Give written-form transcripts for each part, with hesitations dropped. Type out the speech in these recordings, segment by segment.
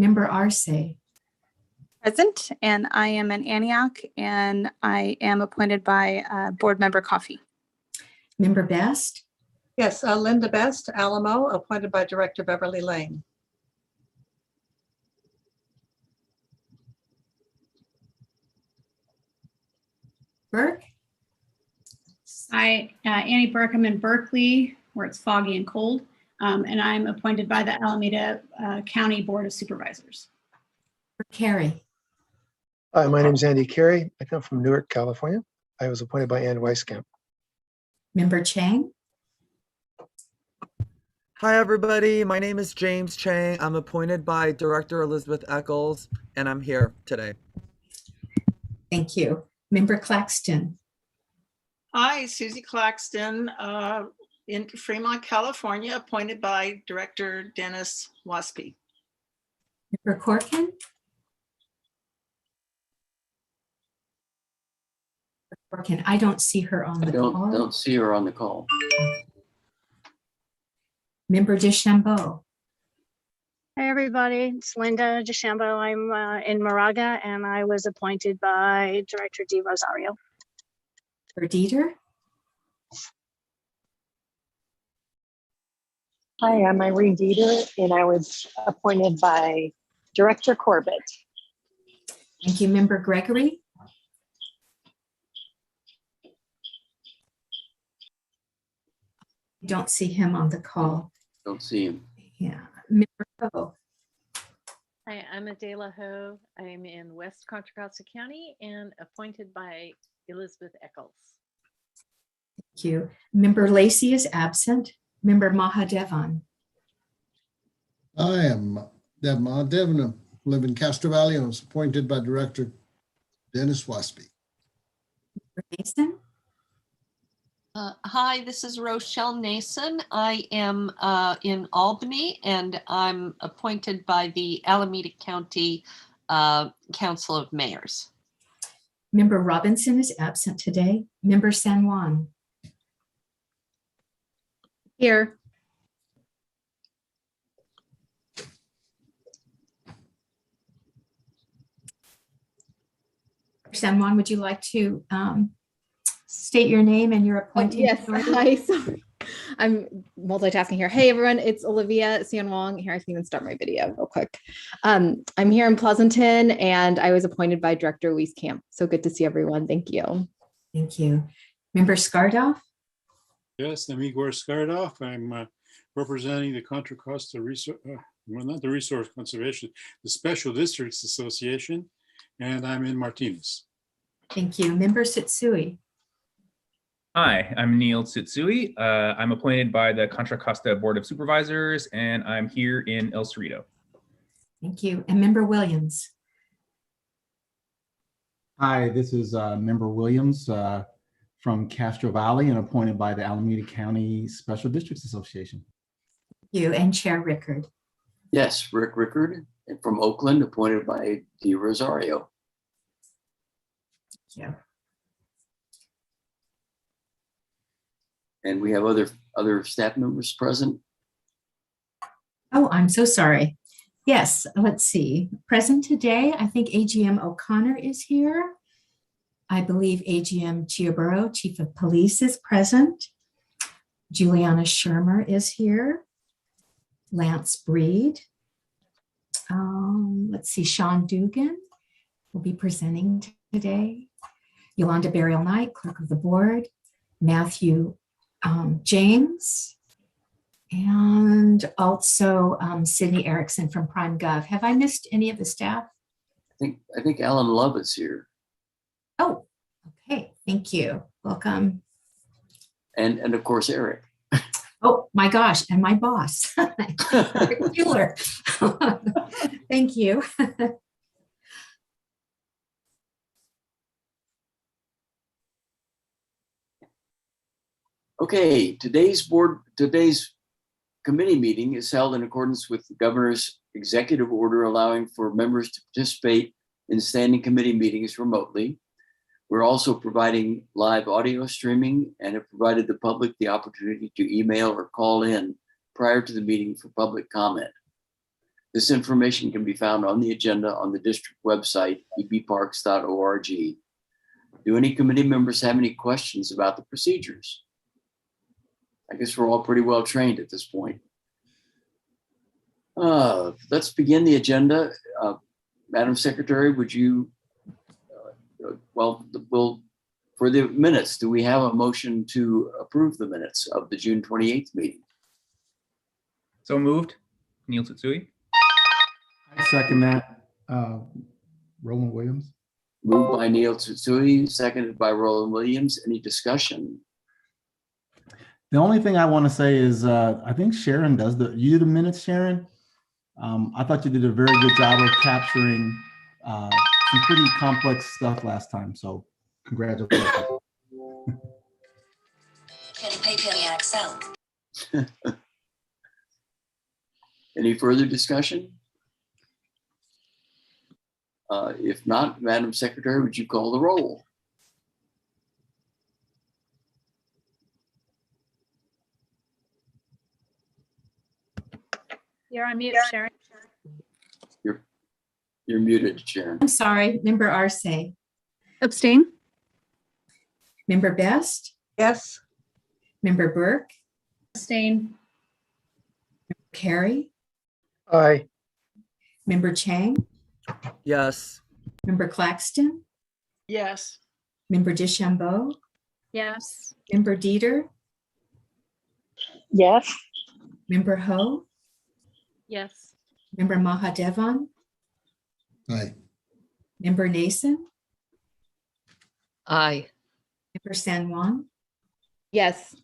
Member Arce. Present, and I am in Antioch, and I am appointed by Board Member Coffey. Member Best. Yes, Linda Best, Alamo, appointed by Director Beverly Lane. Burke. Hi, Annie Burke. I'm in Berkeley, where it's foggy and cold, and I'm appointed by the Alameda County Board of Supervisors. Carey. Hi, my name is Andy Carey. I come from Newark, California. I was appointed by Ann Weiskamp. Member Chang. Hi, everybody. My name is James Chang. I'm appointed by Director Elizabeth Eccles, and I'm here today. Thank you. Member Claxton. Hi, Susie Claxton, in Fremont, California, appointed by Director Dennis Waspy. Member Corkin. Corkin, I don't see her on the call. I don't see her on the call. Member DeChambeau. Hi, everybody. It's Linda DeChambeau. I'm in Moraga, and I was appointed by Director Di Rosario. Member Dieter. Hi, I'm Irene Dieter, and I was appointed by Director Corbett. Thank you. Member Gregory. I don't see him on the call. Don't see him. Yeah. Member Ho. Hi, I'm Adela Ho. I'm in West Contra Costa County and appointed by Elizabeth Eccles. Thank you. Member Lacey is absent. Member Mahadevan. I am Deb Mahadevan, live in Castro Valley, and was appointed by Director Dennis Waspy. Member Mason. Hi, this is Rochelle Nason. I am in Albany, and I'm appointed by the Alameda County Council of Mayors. Member Robinson is absent today. Member San Juan. Here. San Juan, would you like to state your name and your appointed? Yes, hi, sorry. I'm multitasking here. Hey everyone, it's Olivia San Wong here. I can even start my video real quick. I'm here in Pleasanton, and I was appointed by Director Wieskamp. So good to see everyone. Thank you. Thank you. Member Skardoff. Yes, I'm Igor Skardoff. I'm representing the Contra Costa well, not the Resource Conservation, the Special Districts Association, and I'm in Martinez. Thank you. Member Sitsui. Hi, I'm Neil Tsutsui. I'm appointed by the Contra Costa Board of Supervisors, and I'm here in El Cerrito. Thank you. And Member Williams. Hi, this is Member Williams from Castro Valley and appointed by the Alameda County Special Districts Association. Thank you. And Chair Rickard. Yes, Rick Rickard from Oakland, appointed by Di Rosario. Thank you. And we have other staff members present. Oh, I'm so sorry. Yes, let's see. Present today, I think AGM O'Connor is here. I believe AGM Chioburo, Chief of Police, is present. Juliana Shermer is here. Lance Breed. Let's see, Sean Dugan will be presenting today. Yolanda Burial Knight, Clerk of the Board. Matthew James, and also Sydney Erickson from Prime Gov. Have I missed any of the staff? I think Alan Love is here. Oh, okay. Thank you. Welcome. And of course, Eric. Oh my gosh, and my boss, Eric Muir. Thank you. Okay, today's committee meeting is held in accordance with the governor's executive order allowing for members to participate in standing committee meetings remotely. We're also providing live audio streaming and have provided the public the opportunity to email or call in prior to the meeting for public comment. This information can be found on the agenda on the district website, ebparks.org. Do any committee members have any questions about the procedures? I guess we're all pretty well trained at this point. Let's begin the agenda. Madam Secretary, would you, for the minutes, do we have a motion to approve the minutes of the June 28th meeting? So moved. Neil Tsutsui. I second that. Roland Williams. Moved by Neil Tsutsui, seconded by Roland Williams. Any discussion? The only thing I want to say is I think Sharon does you do the minutes, Sharon. I thought you did a very good job of capturing some pretty complex stuff last time. So congratulations. Any further discussion? If not, Madam Secretary, would you call the roll? You're on mute, Sharon. You're muted, Sharon. I'm sorry, Member Arce. Abstain? Member Best? Yes. Member Burke? Abstain. Carey? Aye. Member Chang? Yes. Member Claxton? Yes. Member DeChambeau? Yes. Member Dieter? Yes. Member Ho? Yes. Member Mahadevan? Aye. Member Nason? Aye. Member San Juan? Yes.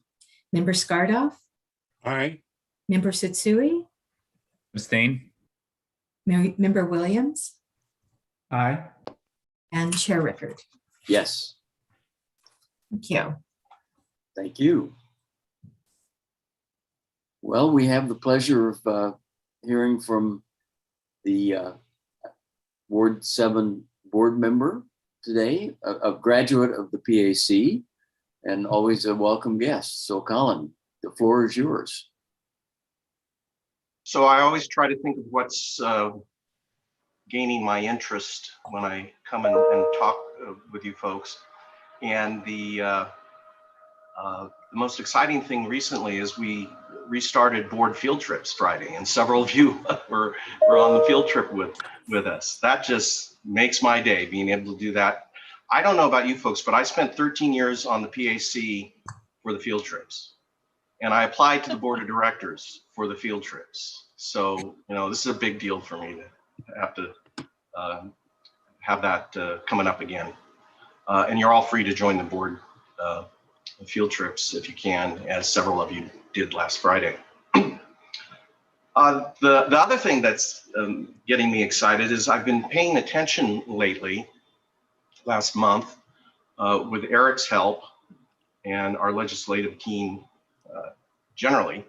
Member Skardoff? Aye. Member Tsutsui? Abstain. Member Williams? Aye. And Chair Rickard. Yes. Thank you. Thank you. Well, we have the pleasure of hearing from the Ward 7 board member today, a graduate of the PAC, and always a welcome guest. So Colin, the floor is yours. So I always try to think of what's gaining my interest when I come and talk with you folks. And the most exciting thing recently is we restarted board field trips Friday, and several of you were on the field trip with us. That just makes my day, being able to do that. I don't know about you folks, but I spent 13 years on the PAC for the field trips. And I applied to the board of directors for the field trips. So, you know, this is a big deal for me to have to have that coming up again. And you're all free to join the board field trips if you can, as several of you did last Friday. The other thing that's getting me excited is I've been paying attention lately, last month, with Eric's help and our legislative team generally,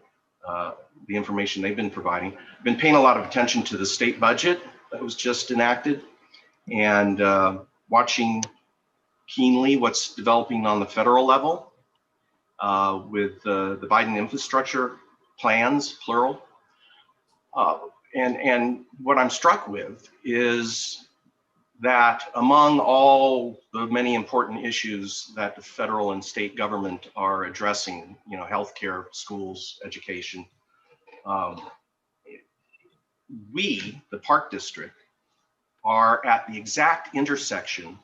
the information they've been providing. I've been paying a lot of attention to the state budget that was just enacted and watching keenly what's developing on the federal level with the Biden infrastructure plans, plural. And what I'm struck with is that among all the many important issues that the federal and state government are addressing, you know, healthcare, schools, education, we, the Park District, are at the exact intersection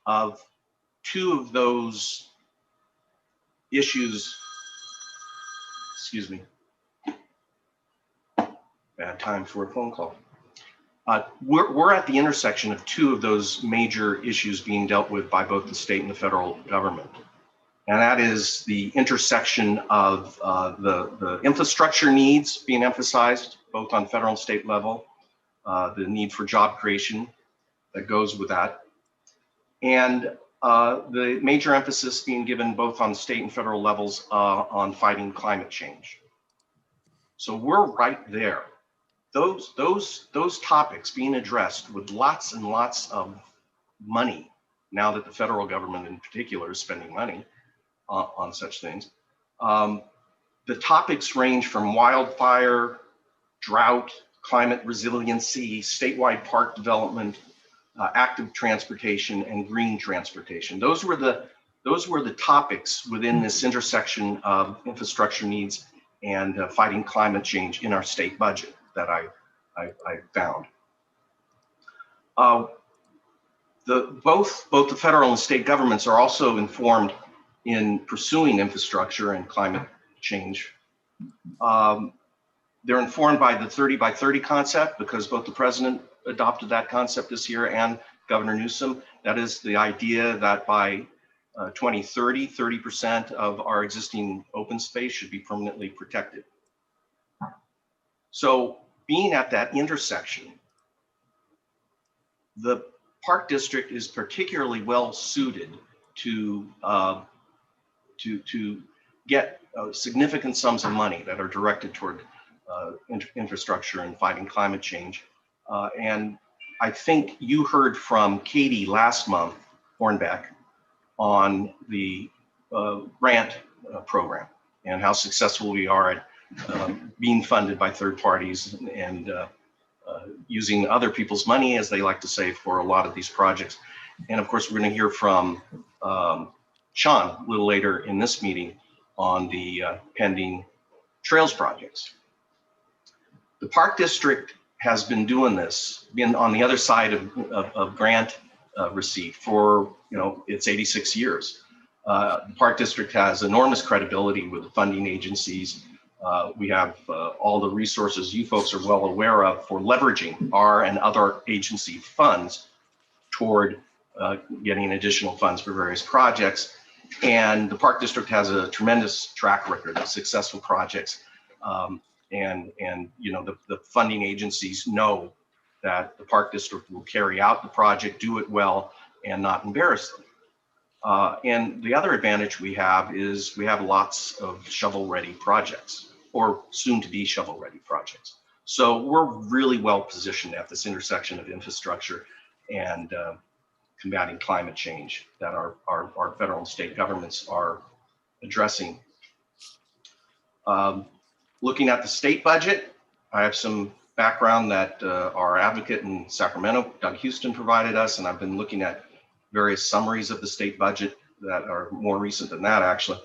of two of those issues. Excuse me. Bad time for a phone call. We're at the intersection of two of those major issues being dealt with by both the state and the federal government. And that is the intersection of the infrastructure needs being emphasized both on federal and state level, the need for job creation that goes with that, and the major emphasis being given both on state and federal levels on fighting climate change. So we're right there. Those topics being addressed with lots and lots of money, now that the federal government in particular is spending money on such things. The topics range from wildfire, drought, climate resiliency, statewide park development, active transportation, and green transportation. Those were the topics within this intersection of infrastructure needs and fighting climate change in our state budget that I found. Both the federal and state governments are also informed in pursuing infrastructure and climate change. They're informed by the 30 by 30 concept because both the president adopted that concept this year and Governor Newsom. That is the idea that by 2030, 30% of our existing open space should be permanently protected. So being at that intersection, the Park District is particularly well suited to get significant sums of money that are directed toward infrastructure and fighting climate change. And I think you heard from Katie last month, Hornbeck, on the grant program and how successful we are at being funded by third parties and using other people's money, as they like to say, for a lot of these projects. And of course, we're going to hear from Sean a little later in this meeting on the pending trails projects. The Park District has been doing this, been on the other side of grant receipt for, it's 86 years. The Park District has enormous credibility with the funding agencies. We have all the resources you folks are well aware of for leveraging our and other agency funds toward getting additional funds for various projects. And the Park District has a tremendous track record of successful projects. The funding agencies know that the Park District will carry out the project, do it well, and not embarrass them. And the other advantage we have is we have lots of shovel-ready projects, or soon-to-be shovel-ready projects. So we're really well positioned at this intersection of infrastructure and combating climate change that our federal and state governments are addressing. Looking at the state budget, I have some background that our advocate in Sacramento, Doug Houston, provided us, and I've been looking at various summaries of the state budget that are more recent than that, actually.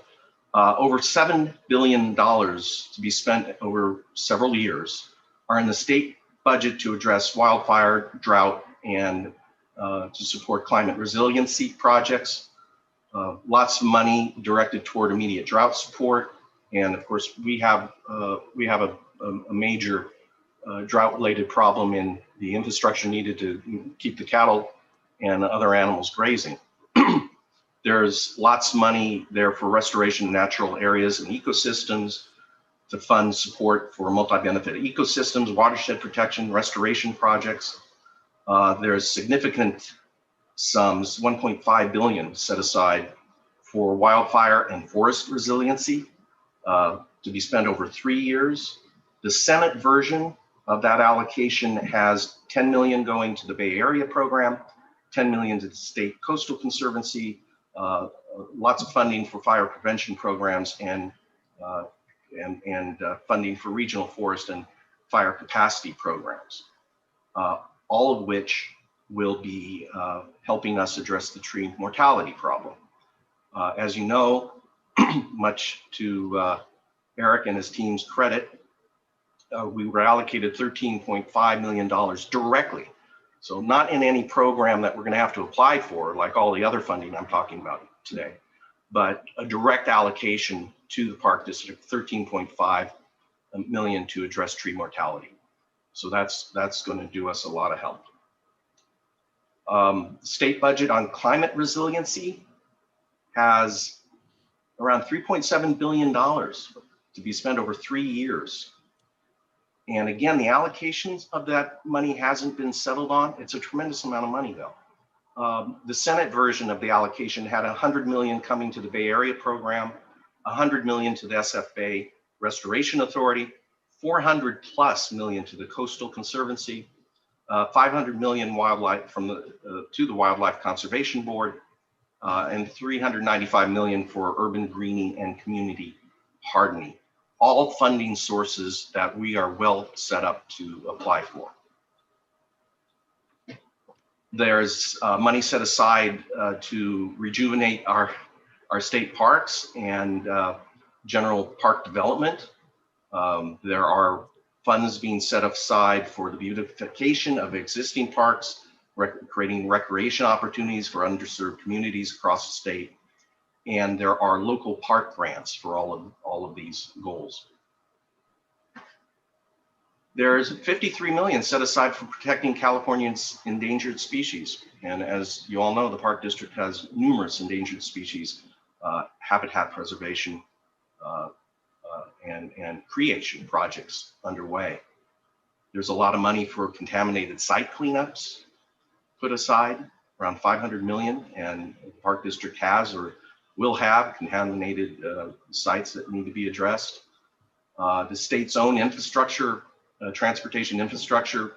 Over $7 billion to be spent over several years are in the state budget to address wildfire, drought, and to support climate resiliency projects. Lots of money directed toward immediate drought support. And of course, we have a major drought-related problem in the infrastructure needed to keep the cattle and other animals grazing. There's lots of money there for restoration of natural areas and ecosystems, to fund support for multi-benefit ecosystems, watershed protection, restoration projects. There's significant sums, 1.5 billion set aside for wildfire and forest resiliency to be spent over 3 years. The Senate version of that allocation has 10 million going to the Bay Area program, 10 million to the State Coastal Conservancy, lots of funding for fire prevention programs and funding for regional forest and fire capacity programs, all of which will be helping us address the tree mortality problem. As you know, much to Eric and his team's credit, we were allocated $13.5 million directly. So not in any program that we're going to have to apply for, like all the other funding I'm talking about today, but a direct allocation to the Park District, 13.5 million to address tree mortality. So that's going to do us a lot of help. State budget on climate resiliency has around $3.7 billion to be spent over 3 years. And again, the allocations of that money hasn't been settled on. It's a tremendous amount of money though. The Senate version of the allocation had 100 million coming to the Bay Area program, 100 million to the SF Bay Restoration Authority, 400 plus million to the Coastal Conservancy, 500 million wildlife to the Wildlife Conservation Board, and 395 million for urban greening and community hardening. all funding sources that we are well set up to apply for. There's money set aside to rejuvenate our state parks and general park development. There are funds being set aside for the beautification of existing parks, creating recreation opportunities for underserved communities across the state. And there are local park grants for all of these goals. There's 53 million set aside for protecting California's endangered species. And as you all know, the Park District has numerous endangered species, habitat preservation, and creation projects underway. There's a lot of money for contaminated site cleanups put aside, around 500 million, and the Park District has or will have contaminated sites that need to be addressed. The state's own infrastructure, transportation infrastructure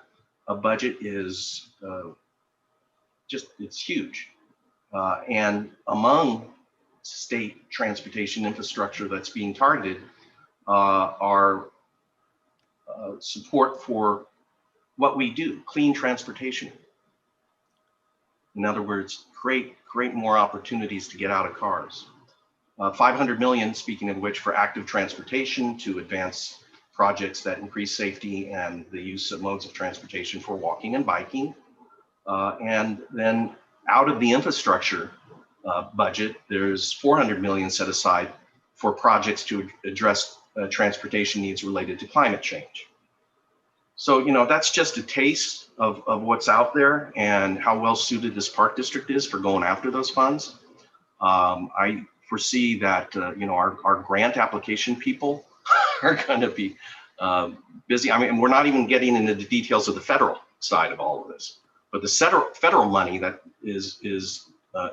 budget is it's huge. And among state transportation infrastructure that's being targeted are support for what we do, clean transportation. In other words, create more opportunities to get out of cars. 500 million, speaking of which, for active transportation to advance projects that increase safety and the use of modes of transportation for walking and biking. And then out of the infrastructure budget, there's 400 million set aside for projects to address transportation needs related to climate change. So, that's just a taste of what's out there and how well suited this park district is for going after those funds. I foresee that, our grant application people are going to be busy. I mean, we're not even getting into the details of the federal side of all of this, but the federal money that is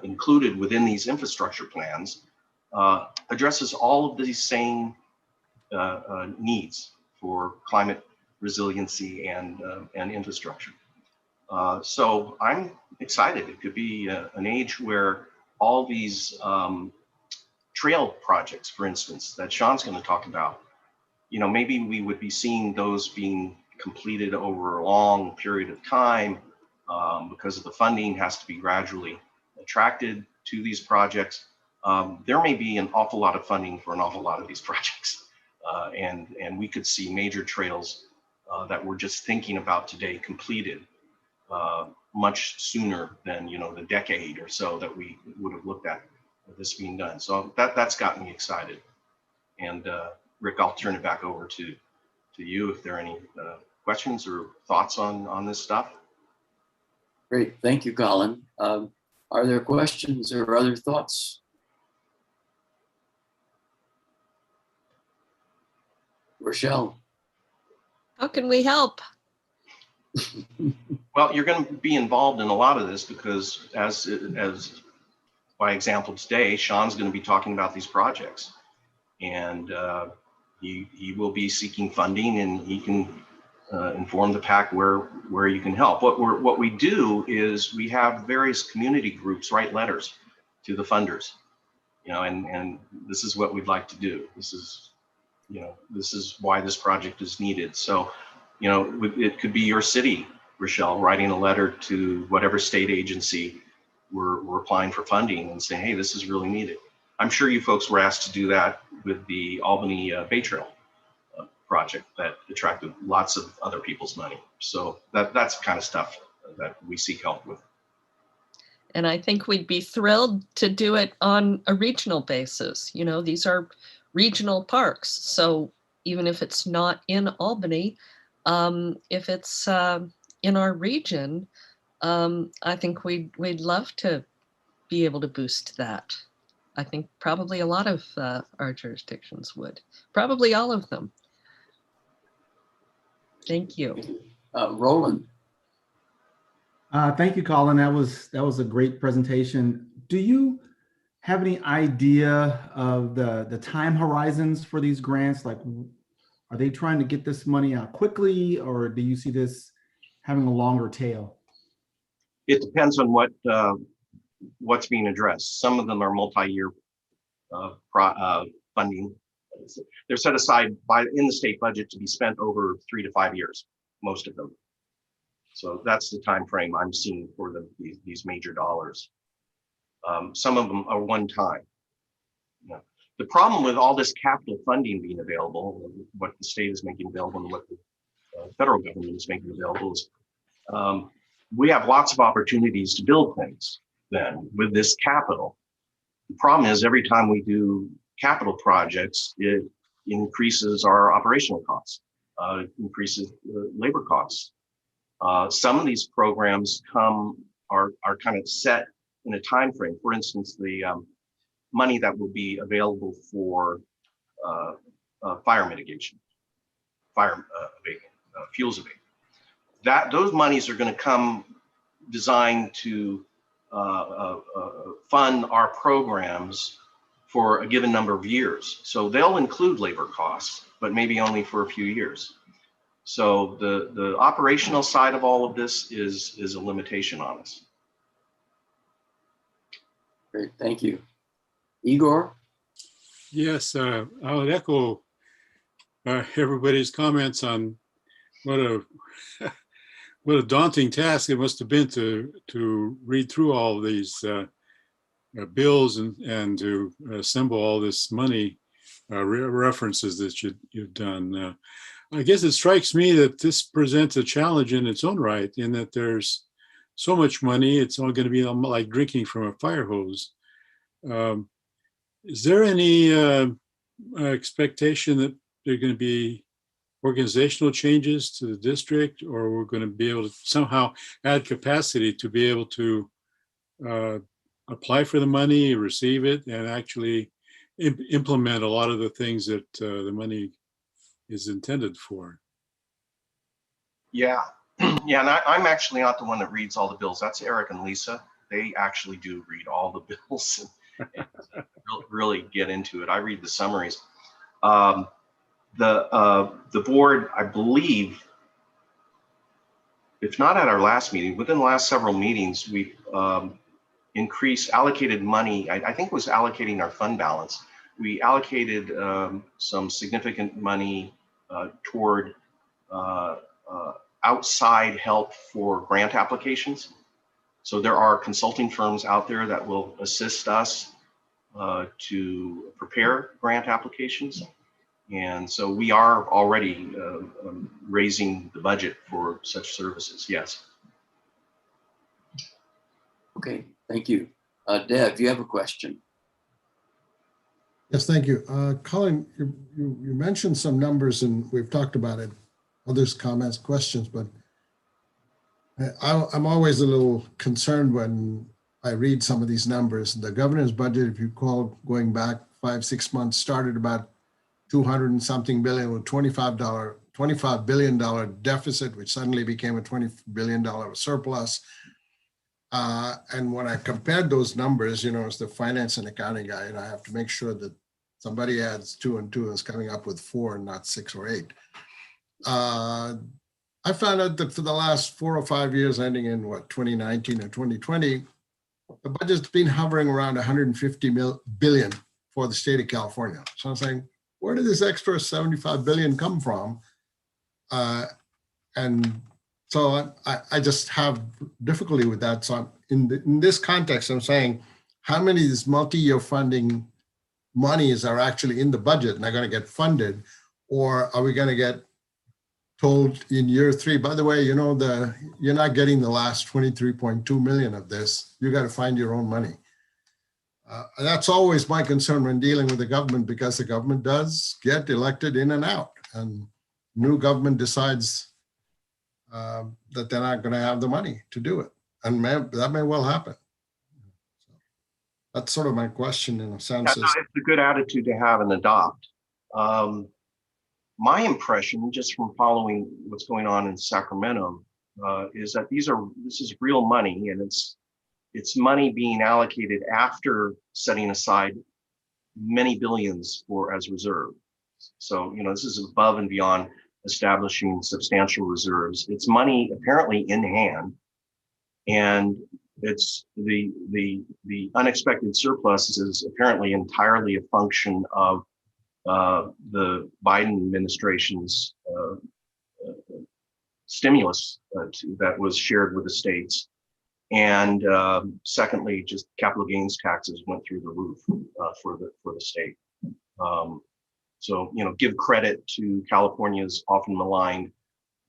included within these infrastructure plans addresses all of these same needs for climate resiliency and infrastructure. So I'm excited. It could be an age where all these trail projects, for instance, that Sean's going to talk about, maybe we would be seeing those being completed over a long period of time because of the funding has to be gradually attracted to these projects. There may be an awful lot of funding for an awful lot of these projects. And we could see major trails that we're just thinking about today completed much sooner than the decade or so that we would have looked at this being done. So that's got me excited. And Rick, I'll turn it back over to you if there are any questions or thoughts on this stuff. Great, thank you, Colin. Are there questions or other thoughts? Rochelle. How can we help? Well, you're going to be involved in a lot of this because as by example today, Sean's going to be talking about these projects, and he will be seeking funding, and he can inform the PAC where you can help. What we do is we have various community groups write letters to the funders, and this is what we'd like to do. This is why this project is needed. So, it could be your city, Rochelle, writing a letter to whatever state agency we're applying for funding and saying, hey, this is really needed. I'm sure you folks were asked to do that with the Albany Bay Trail project that attracted lots of other people's money. So that's the kind of stuff that we seek help with. And I think we'd be thrilled to do it on a regional basis. These are regional parks. So even if it's not in Albany, if it's in our region, I think we'd love to be able to boost that. I think probably a lot of our jurisdictions would, probably all of them. Thank you. Roland. Thank you, Colin. That was a great presentation. Do you have any idea of the time horizons for these grants? Like, are they trying to get this money out quickly, or do you see this having a longer tail? It depends on what's being addressed. Some of them are multi-year funding they're set aside in the state budget to be spent over 3 to 5 years, most of them. So that's the time frame I'm seeing for these major dollars. Some of them are one time. You know, the problem with all this capital funding being available, what the state is making available and what the federal government is making available is we have lots of opportunities to build things then with this capital. The problem is every time we do capital projects, it increases our operational costs, increases labor costs. Some of these programs are kind of set in a time frame. For instance, the money that will be available for fire mitigation, fire abatement, fuels abatement. Those monies are going to come designed to fund our programs for a given number of years. So they'll include labor costs, but maybe only for a few years. So the operational side of all of this is a limitation on us. Great, thank you. Igor? Yes, I would echo everybody's comments on what a daunting task it must have been to read through all of these bills and to assemble all this money references that you've done. I guess it strikes me that this presents a challenge in its own right, in that there's so much money, it's all going to be like drinking from a fire hose. Is there any expectation that there are going to be organizational changes to the district, or we're going to be able to somehow add capacity to be able to apply for the money, receive it, and actually implement a lot of the things that the money is intended for? Yeah, yeah, and I'm actually not the one that reads all the bills. That's Eric and Lisa. They actually do read all the bills and really get into it. I read the summaries. The board, I believe, if not at our last meeting, within the last several meetings, we've allocated money. I think it was allocating our fund balance. We allocated some significant money toward outside help for grant applications. So there are consulting firms out there that will assist us to prepare grant applications. And so we are already raising the budget for such services, yes. Okay, thank you. Deb, you have a question? Yes, thank you. Colin, you mentioned some numbers and we've talked about it, others comments, questions, but I'm always a little concerned when I read some of these numbers. The governor's budget, if you recall, going back 5-6 months, started about 200 and something billion with $25 billion deficit, which suddenly became a $20 billion surplus. And when I compared those numbers, as the finance and accounting guy, and I have to make sure that somebody adds 2 and 2 is coming up with 4 and not 6 or 8. I found out that for the last 4 or 5 years, ending in 2019 or 2020, the budget's been hovering around 150 billion for the state of California. So I'm saying, where did this extra 75 billion come from? And so I just have difficulty with that. So in this context, I'm saying, how many of these multi-year funding monies are actually in the budget and are going to get funded, or are we going to get told in year 3, by the way, you're not getting the last 23.2 million of this. You got to find your own money. That's always my concern when dealing with the government, because the government does get elected in and out, and new government decides that they're not going to have the money to do it. And that may well happen. So that's sort of my question in a sense. Yeah, it's a good attitude to have and adopt. My impression, just from following what's going on in Sacramento, is that this is real money, and it's money being allocated after setting aside many billions as reserve. So, this is above and beyond establishing substantial reserves. It's money apparently in hand, and it's the unexpected surplus is apparently entirely a function of the Biden administration's stimulus that was shared with the states. And secondly, just capital gains taxes went through the roof for the state. So, give credit to California's often maligned,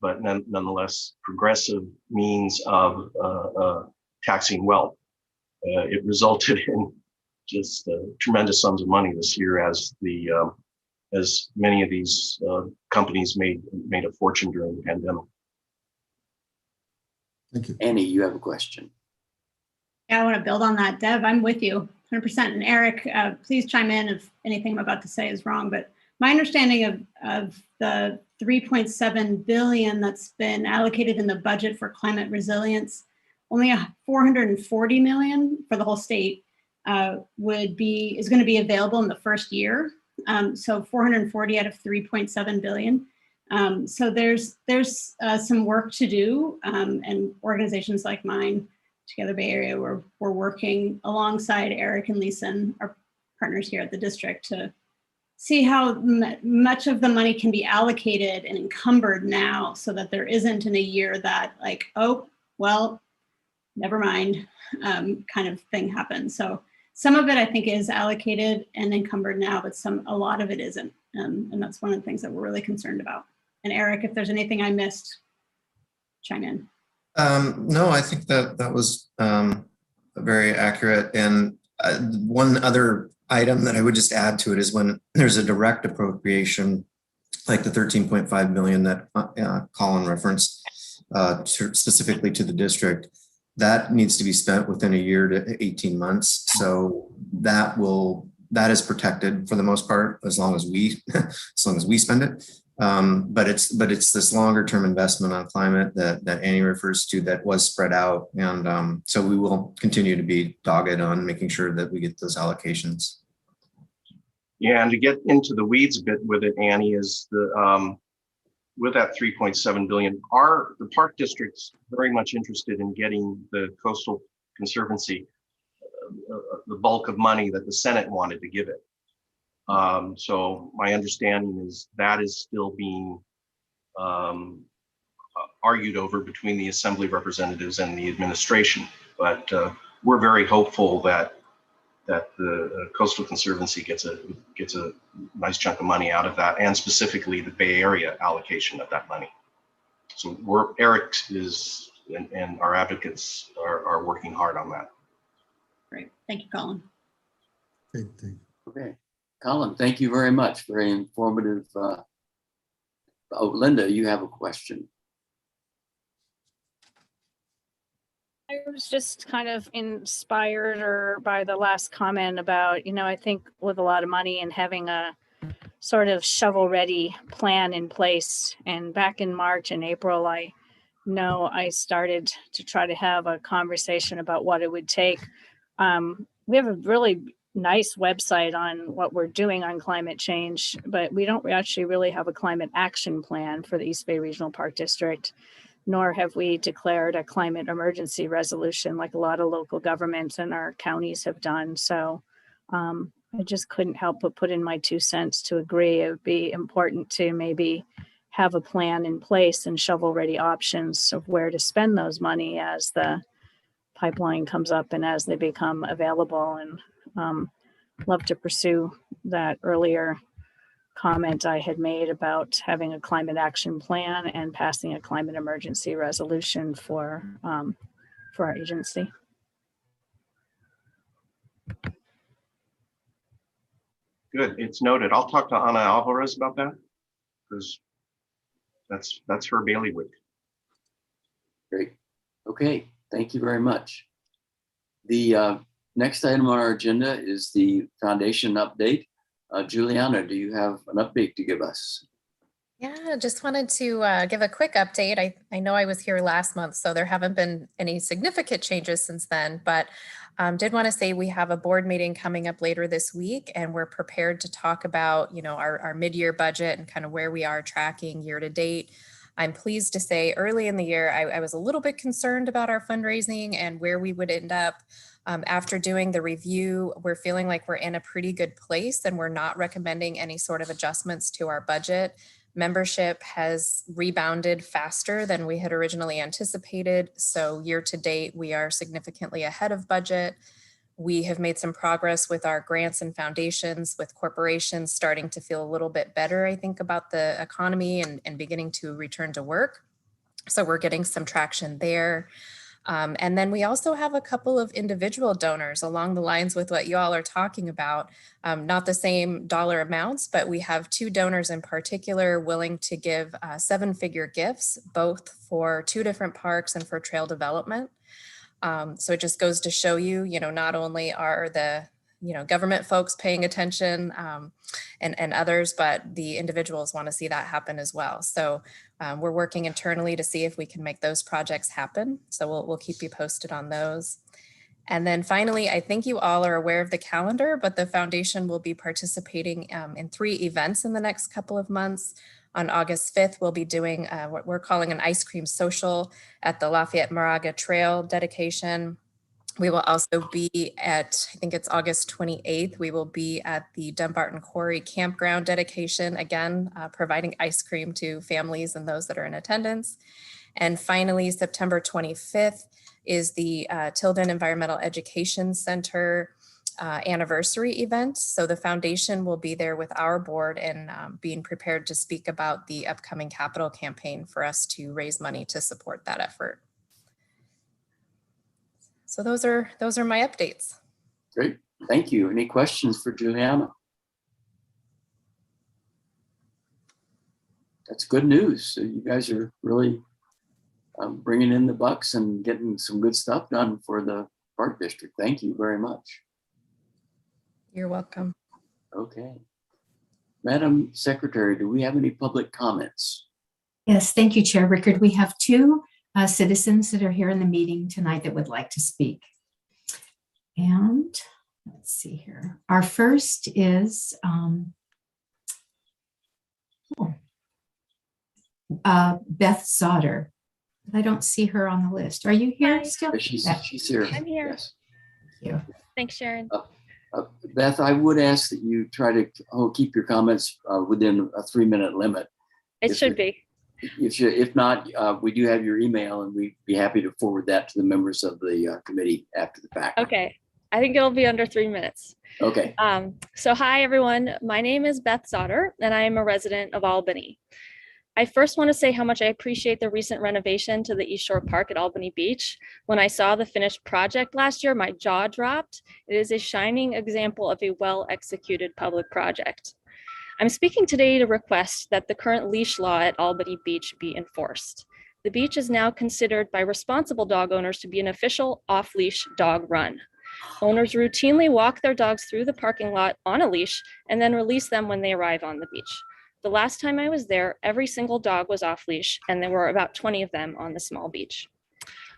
but nonetheless progressive means of taxing wealth. It resulted in just tremendous sums of money this year as many of these companies made a fortune during the pandemic. Thank you. Annie, you have a question. Yeah, I want to build on that. Dev, I'm with you 100%. And Eric, please chime in if anything I'm about to say is wrong. But my understanding of the 3.7 billion that's been allocated in the budget for climate resilience, only 440 million for the whole state is going to be available in the first year. So 440 out of 3.7 billion. So there's some work to do, and organizations like mine, Together Bay Area, we're working alongside Eric and Lisa and our partners here at the district to see how much of the money can be allocated and encumbered now, so that there isn't in a year that like, oh, well, never mind, kind of thing happens. So some of it I think is allocated and encumbered now, but a lot of it isn't. And that's one of the things that we're really concerned about. And Eric, if there's anything I missed, chime in. No, I think that was very accurate. And one other item that I would just add to it is when there's a direct appropriation, like the 13.5 million that Colin referenced specifically to the district, that needs to be spent within a year to 18 months. So that is protected for the most part, as long as we spend it. But it's this longer term investment on climate that Annie refers to that was spread out. And so we will continue to be dogged on making sure that we get those allocations. Yeah, and to get into the weeds a bit with it, Annie, is with that 3.7 billion, the park district's very much interested in getting the Coastal Conservancy the bulk of money that the Senate wanted to give it. So my understanding is that is still being argued over between the Assembly representatives and the administration. But we're very hopeful that the Coastal Conservancy gets a nice chunk of money out of that, and specifically the Bay Area allocation of that money. So Eric and our advocates are working hard on that. Great, thank you, Colin. Okay, Colin, thank you very much. Very informative. Oh, Linda, you have a question. I was just kind of inspired by the last comment about, I think with a lot of money and having a sort of shovel-ready plan in place. And back in March and April, I started to try to have a conversation about what it would take. We have a really nice website on what we're doing on climate change, but we don't actually really have a climate action plan for the East Bay Regional Park District, nor have we declared a climate emergency resolution like a lot of local governments and our counties have done. So I just couldn't help but put in my 2 cents to agree it would be important to maybe have a plan in place and shovel-ready options of where to spend those money as the pipeline comes up and as they become available. And love to pursue that earlier comment I had made about having a climate action plan and passing a climate emergency resolution for our agency. Good, it's noted. I'll talk to Ana Alvarez about that, because that's her bailiwick. Great. Okay, thank you very much. The next item on our agenda is the foundation update. Juliana, do you have an update to give us? Yeah, just wanted to give a quick update. I know I was here last month, so there haven't been any significant changes since then, but did want to say we have a board meeting coming up later this week, and we're prepared to talk about, our mid-year budget and kind of where we are tracking year to date. I'm pleased to say early in the year, I was a little bit concerned about our fundraising and where we would end up. After doing the review, we're feeling like we're in a pretty good place and we're not recommending any sort of adjustments to our budget. Membership has rebounded faster than we had originally anticipated. So year to date, we are significantly ahead of budget. We have made some progress with our grants and foundations, with corporations starting to feel a little bit better, I think, about the economy and beginning to return to work. So we're getting some traction there. And then we also have a couple of individual donors along the lines with what you all are talking about. Not the same dollar amounts, but we have 2 donors in particular willing to give 7-figure gifts, both for 2 different parks and for trail development. So it just goes to show you, not only are the government folks paying attention and others, but the individuals want to see that happen as well. So we're working internally to see if we can make those projects happen. So we'll keep you posted on those. And then finally, I think you all are aware of the calendar, but the foundation will be participating in 3 events in the next couple of months. On August 5th, we'll be doing what we're calling an ice cream social at the Lafayette Moraga Trail dedication. We will also be at, I think it's August 28th, we will be at the Dumbarton Quarry Campground dedication, again, providing ice cream to families and those that are in attendance. And finally, September 25th is the Tilden Environmental Education Center anniversary event. So the foundation will be there with our board and being prepared to speak about the upcoming capital campaign for us to raise money to support that effort. So those are my updates. Great, thank you. Any questions for Juliana? That's good news. So you guys are really bringing in the bucks and getting some good stuff done for the Park District. Thank you very much. You're welcome. Okay. Madam Secretary, do we have any public comments? Yes, thank you, Chair Rickard. We have 2 citizens that are here in the meeting tonight that would like to speak. And let's see here. Our first is Beth Zotter. I don't see her on the list. Are you here still? She's here. I'm here. Yes. Thank you. Thanks, Sharon. Beth, I would ask that you try to keep your comments within a 3-minute limit. It should be. If not, we do have your email and we'd be happy to forward that to the members of the committee after the fact. Okay. I think it'll be under 3 minutes. Okay. So hi, everyone. My name is Beth Zotter, and I am a resident of Albany. I first want to say how much I appreciate the recent renovation to the East Shore Park at Albany Beach. When I saw the finished project last year, my jaw dropped. It is a shining example of a well-executed public project. I'm speaking today to request that the current leash law at Albany Beach be enforced. The beach is now considered by responsible dog owners to be an official off-leash dog run. Owners routinely walk their dogs through the parking lot on a leash and then release them when they arrive on the beach. The last time I was there, every single dog was off leash and there were about 20 of them on the small beach.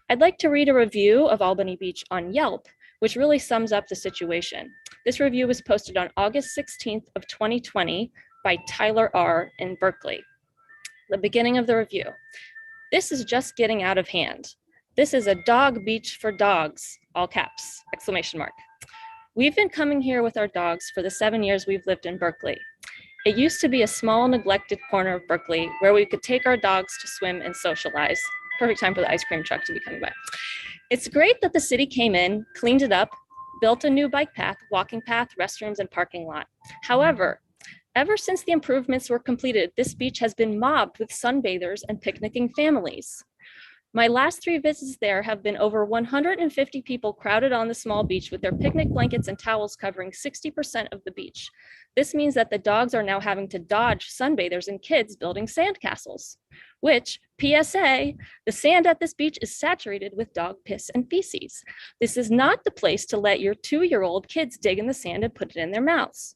I'd like to read a review of Albany Beach on Yelp, which really sums up the situation. This review was posted on August 16th of 2020 by Tyler R. in Berkeley. The beginning of the review. This is just getting out of hand. This is a dog beach for dogs, all caps, exclamation mark. We've been coming here with our dogs for the 7 years we've lived in Berkeley. It used to be a small neglected corner of Berkeley where we could take our dogs to swim and socialize. Perfect time for the ice cream truck to be coming by. It's great that the city came in, cleaned it up, built a new bike path, walking path, restrooms, and parking lot. However, ever since the improvements were completed, this beach has been mobbed with sunbathers and picnicking families. My last 3 visits there have been over 150 people crowded on the small beach with their picnic blankets and towels covering 60% of the beach. This means that the dogs are now having to dodge sunbathers and kids building sandcastles, which, PSA, the sand at this beach is saturated with dog piss and feces. This is not the place to let your 2-year-old kids dig in the sand and put it in their mouths.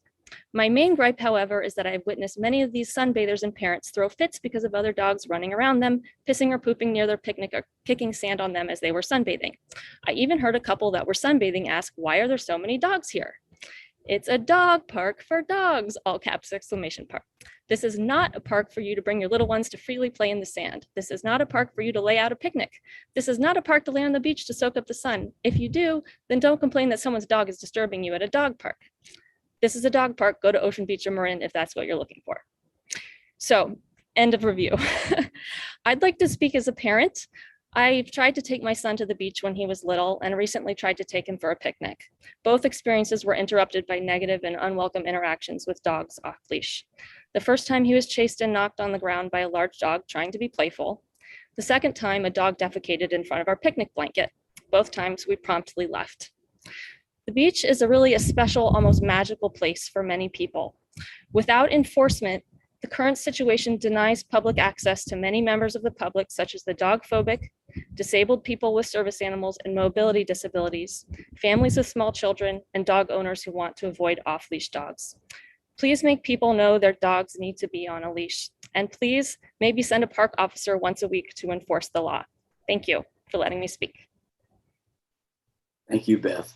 My main gripe, however, is that I've witnessed many of these sunbathers and parents throw fits because of other dogs running around them, pissing or pooping near their picnic or kicking sand on them as they were sunbathing. I even heard a couple that were sunbathing ask, why are there so many dogs here? It's a dog park for dogs, all caps exclamation mark. This is not a park for you to bring your little ones to freely play in the sand. This is not a park for you to lay out a picnic. This is not a park to lay on the beach to soak up the sun. If you do, then don't complain that someone's dog is disturbing you at a dog park. This is a dog park. Go to Ocean Beach or Marin if that's what you're looking for. So, end of review. I'd like to speak as a parent. I've tried to take my son to the beach when he was little and recently tried to take him for a picnic. Both experiences were interrupted by negative and unwelcome interactions with dogs off leash. The first time he was chased and knocked on the ground by a large dog trying to be playful. The second time, a dog defecated in front of our picnic blanket. Both times we promptly left. The beach is really a special, almost magical place for many people. Without enforcement, the current situation denies public access to many members of the public, such as the dog phobic, disabled people with service animals and mobility disabilities, families with small children, and dog owners who want to avoid off-leash dogs. Please make people know their dogs need to be on a leash. And please maybe send a park officer once a week to enforce the law. Thank you for letting me speak. Thank you, Beth.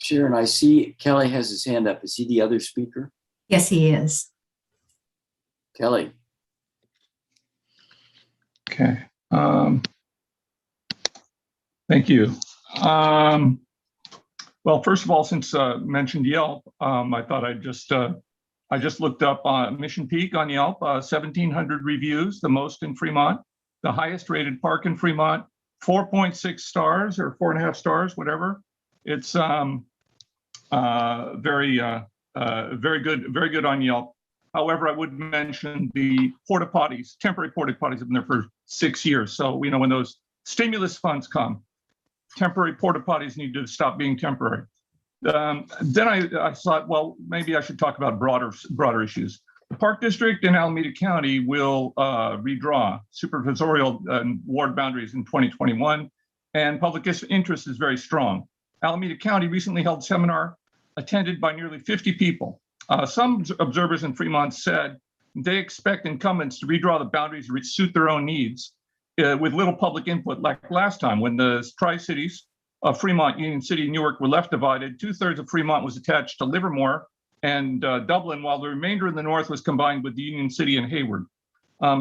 Sharon, I see Kelly has his hand up. Is he the other speaker? Yes, he is. Kelly. Okay. Thank you. Well, first of all, since mentioned Yelp, I thought I just looked up Mission Peak on Yelp, 1,700 reviews, the most in Fremont, the highest rated park in Fremont, 4.6 stars or 4.5 stars, whatever. It's very good on Yelp. However, I would mention the porta potties, temporary porta potties have been there for 6 years. So we know when those stimulus funds come, temporary porta potties need to stop being temporary. Then I thought, well, maybe I should talk about broader issues. The Park District in Alameda County will redraw supervisorial ward boundaries in 2021, and public interest is very strong. Alameda County recently held a seminar attended by nearly 50 people. Some observers in Fremont said they expect incumbents to redraw the boundaries to suit their own needs with little public input, like last time when the Tri-Cities of Fremont, Union City, and Newark were left divided. 2/3 of Fremont was attached to Livermore and Dublin, while the remainder in the north was combined with Union City and Hayward.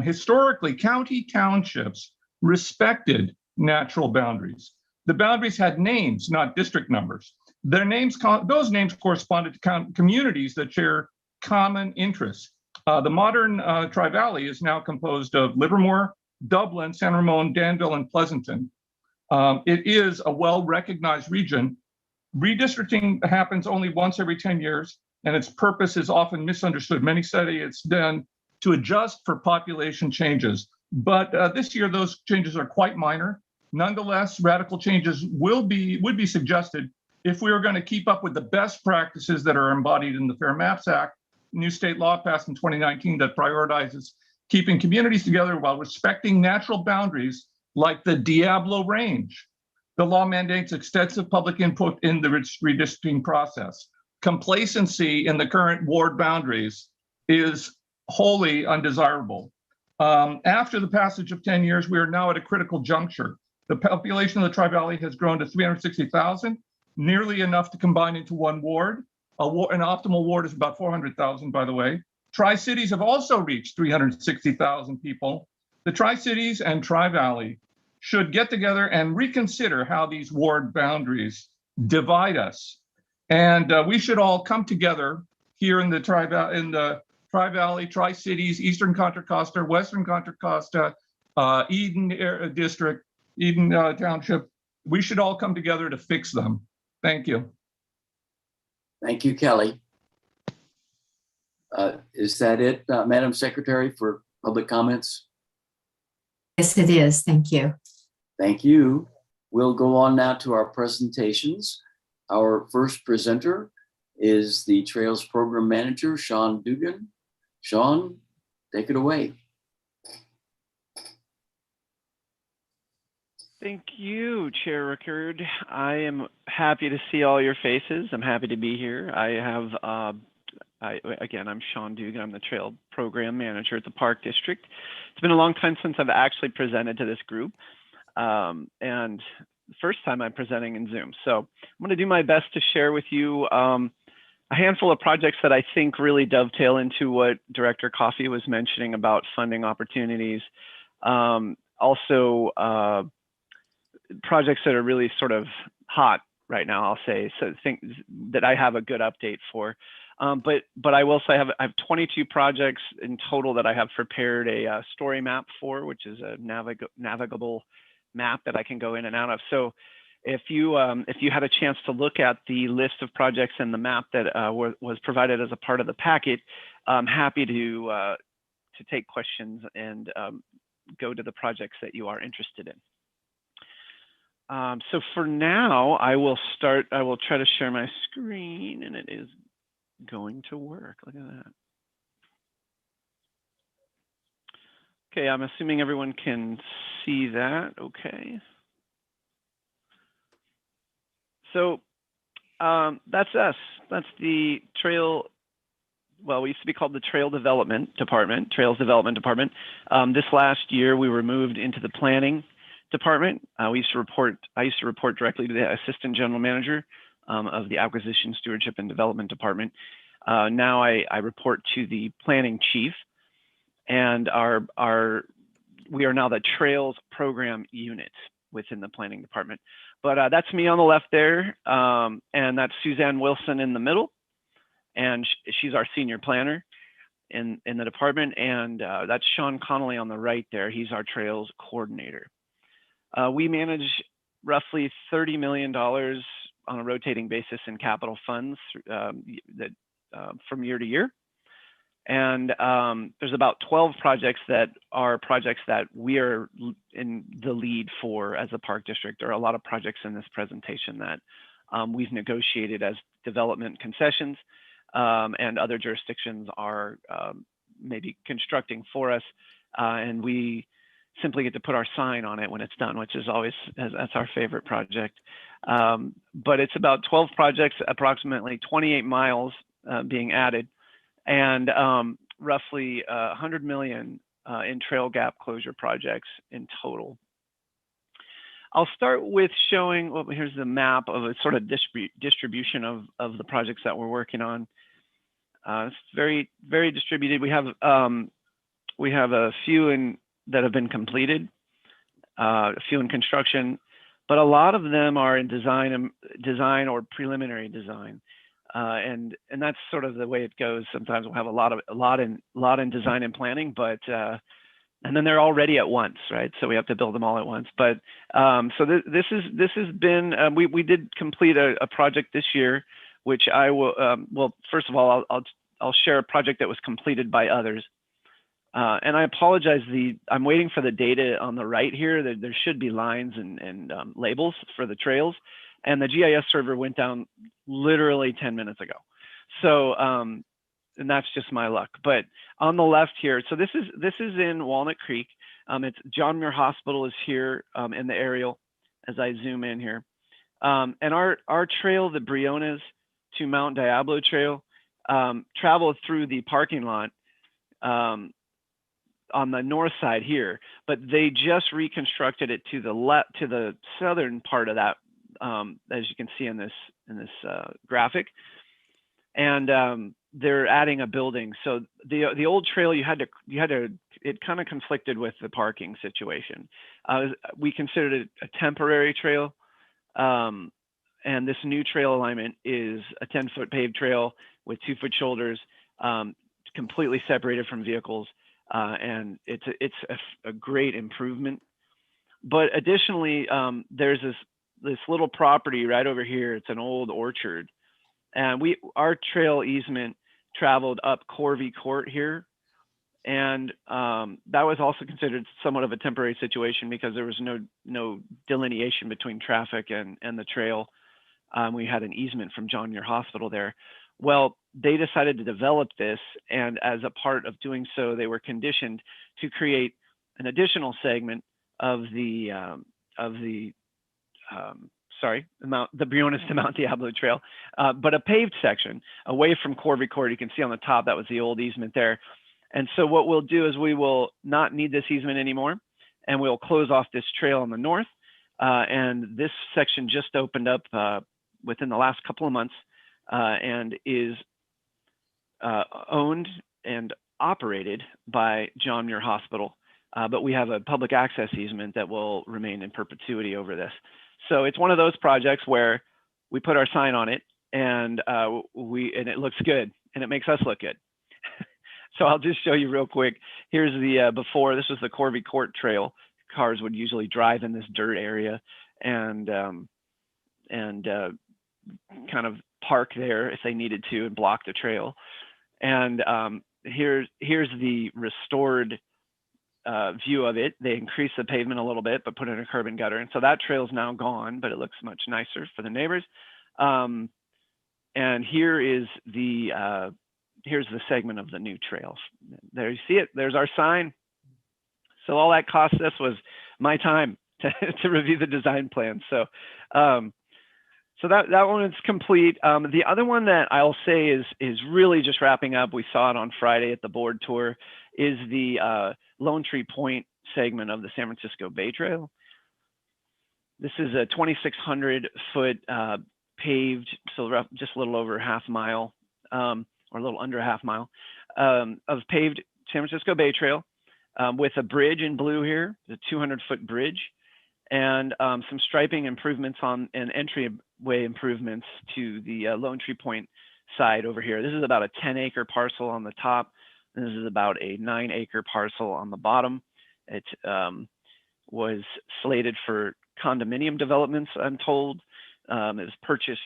Historically, county townships respected natural boundaries. The boundaries had names, not district numbers. Their names, those names corresponded to communities that share common interests. The modern Tri-Valley is now composed of Livermore, Dublin, San Ramon, Danville, and Pleasanton. It is a well-recognized region. Redistricting happens only once every 10 years, and its purpose is often misunderstood. Many say it's done to adjust for population changes, but this year those changes are quite minor. Nonetheless, radical changes would be suggested if we are going to keep up with the best practices that are embodied in the Fair Maps Act, new state law passed in 2019 that prioritizes keeping communities together while respecting natural boundaries like the Diablo Range. The law mandates extensive public input in the redistricting process. Complacency in the current ward boundaries is wholly undesirable. After the passage of 10 years, we are now at a critical juncture. The population of the Tri-Valley has grown to 360,000, nearly enough to combine into one ward. An optimal ward is about 400,000, by the way. Tri-Cities have also reached 360,000 people. The Tri-Cities and Tri-Valley should get together and reconsider how these ward boundaries divide us. And we should all come together here in the Tri-Valley, Tri-Cities, Eastern Contra Costa, Western Contra Costa, Eden District, Eden Township. We should all come together to fix them. Thank you. Thank you, Kelly. Is that it, Madam Secretary, for public comments? Yes, it is. Thank you. Thank you. We'll go on now to our presentations. Our first presenter is the Trails Program Manager, Sean Dugan. Sean, take it away. Thank you, Chair Rickard. I am happy to see all your faces. I'm happy to be here. I have, again, I'm Sean Dugan. I'm the Trail Program Manager at the Park District. It's been a long time since I've actually presented to this group. And the first time I'm presenting in Zoom. So I'm going to do my best to share with you a handful of projects that I think really dovetail into what Director Coffey was mentioning about funding opportunities. Also, projects that are really sort of hot right now, I'll say, so think that I have a good update for. But I will say I have 22 projects in total that I have prepared a story map for, which is a navigable map that I can go in and out of. So if you had a chance to look at the list of projects and the map that was provided as a part of the packet, I'm happy to take questions and go to the projects that you are interested in. So for now, I will try to share my screen, and it is going to work. Look at that. Okay, I'm assuming everyone can see that. Okay. So that's us. That's the trail. Well, we used to be called the Trails Development Department. This last year, we were moved into the Planning Department. I used to report directly to the Assistant General Manager of the Acquisition, Stewardship, and Development Department. Now I report to the Planning Chief, and we are now the Trails Program Unit within the Planning Department. But that's me on the left there, and that's Suzanne Wilson in the middle, and she's our Senior Planner in the department, and that's Sean Connolly on the right there. He's our Trails Coordinator. We manage roughly $30 million on a rotating basis in capital funds from year to year. And there's about 12 projects that we are in the lead for as a park district. There are a lot of projects in this presentation that we've negotiated as development concessions, and other jurisdictions are maybe constructing for us, and we simply get to put our sign on it when it's done, which is always, that's our favorite project. But it's about 12 projects, approximately 28 miles being added, and roughly 100 million in trail gap closure projects in total. I'll start with showing, well, here's the map of a sort of distribution of the projects that we're working on. It's very, very distributed. We have a few that have been completed, a few in construction, but a lot of them are in design or preliminary design, and that's sort of the way it goes. Sometimes we'll have a lot in design and planning, but and then they're all ready at once, right? So we have to build them all at once. But so this has been we did complete a project this year, which I will well, first of all, I'll share a project that was completed by others. And I apologize, I'm waiting for the data on the right here. There should be lines and labels for the trails, and the GIS server went down literally 10 minutes ago. So, and that's just my luck. But on the left here, so this is in Walnut Creek. It's John Muir Hospital is here in the aerial as I zoom in here. And our trail, the Briones to Mount Diablo Trail, traveled through the parking lot on the north side here, but they just reconstructed it to the southern part of that, as you can see in this graphic, and they're adding a building. So the old trail it kind of conflicted with the parking situation. We considered it a temporary trail, and this new trail alignment is a 10-foot paved trail with 2-foot shoulders, completely separated from vehicles. And it's a great improvement. But additionally, there's this little property right over here. It's an old orchard, and our trail easement traveled up Corby Court here, and that was also considered somewhat of a temporary situation because there was no delineation between traffic and the trail. We had an easement from John Muir Hospital there. Well, they decided to develop this, and as a part of doing so, they were conditioned to create an additional segment of the Briones to Mount Diablo Trail, but a paved section away from Corby Court. You can see on the top, that was the old easement there. And so what we'll do is we will not need this easement anymore, and we'll close off this trail on the north, And this section just opened up within the last couple of months and is owned and operated by John Muir Hospital. But we have a public access easement that will remain in perpetuity over this. So it's one of those projects where we put our sign on it and it looks good and it makes us look good. So I'll just show you real quick. Here's the before. This was the Corby Court Trail. Cars would usually drive in this dirt area and kind of park there if they needed to and block the trail. And here's the restored view of it. They increased the pavement a little bit, but put in a curb and gutter. And so that trail is now gone, but it looks much nicer for the neighbors. And here is here's the segment of the new trail. There you see it. There's our sign. So all that cost us was my time to review the design plan. So so that one is complete. The other one that I'll say is really just wrapping up. We saw it on Friday at the board tour. Is the Lone Tree Point segment of the San Francisco Bay Trail. This is a 2,600 foot paved, so just a little over half mile, or a little under a half mile of paved San Francisco Bay Trail with a bridge in blue here, the 200-foot bridge, and some striping improvements and entryway improvements to the Lone Tree Point side over here. This is about a 10-acre parcel on the top. And this is about a 9-acre parcel on the bottom. It was slated for condominium developments, I'm told. It was purchased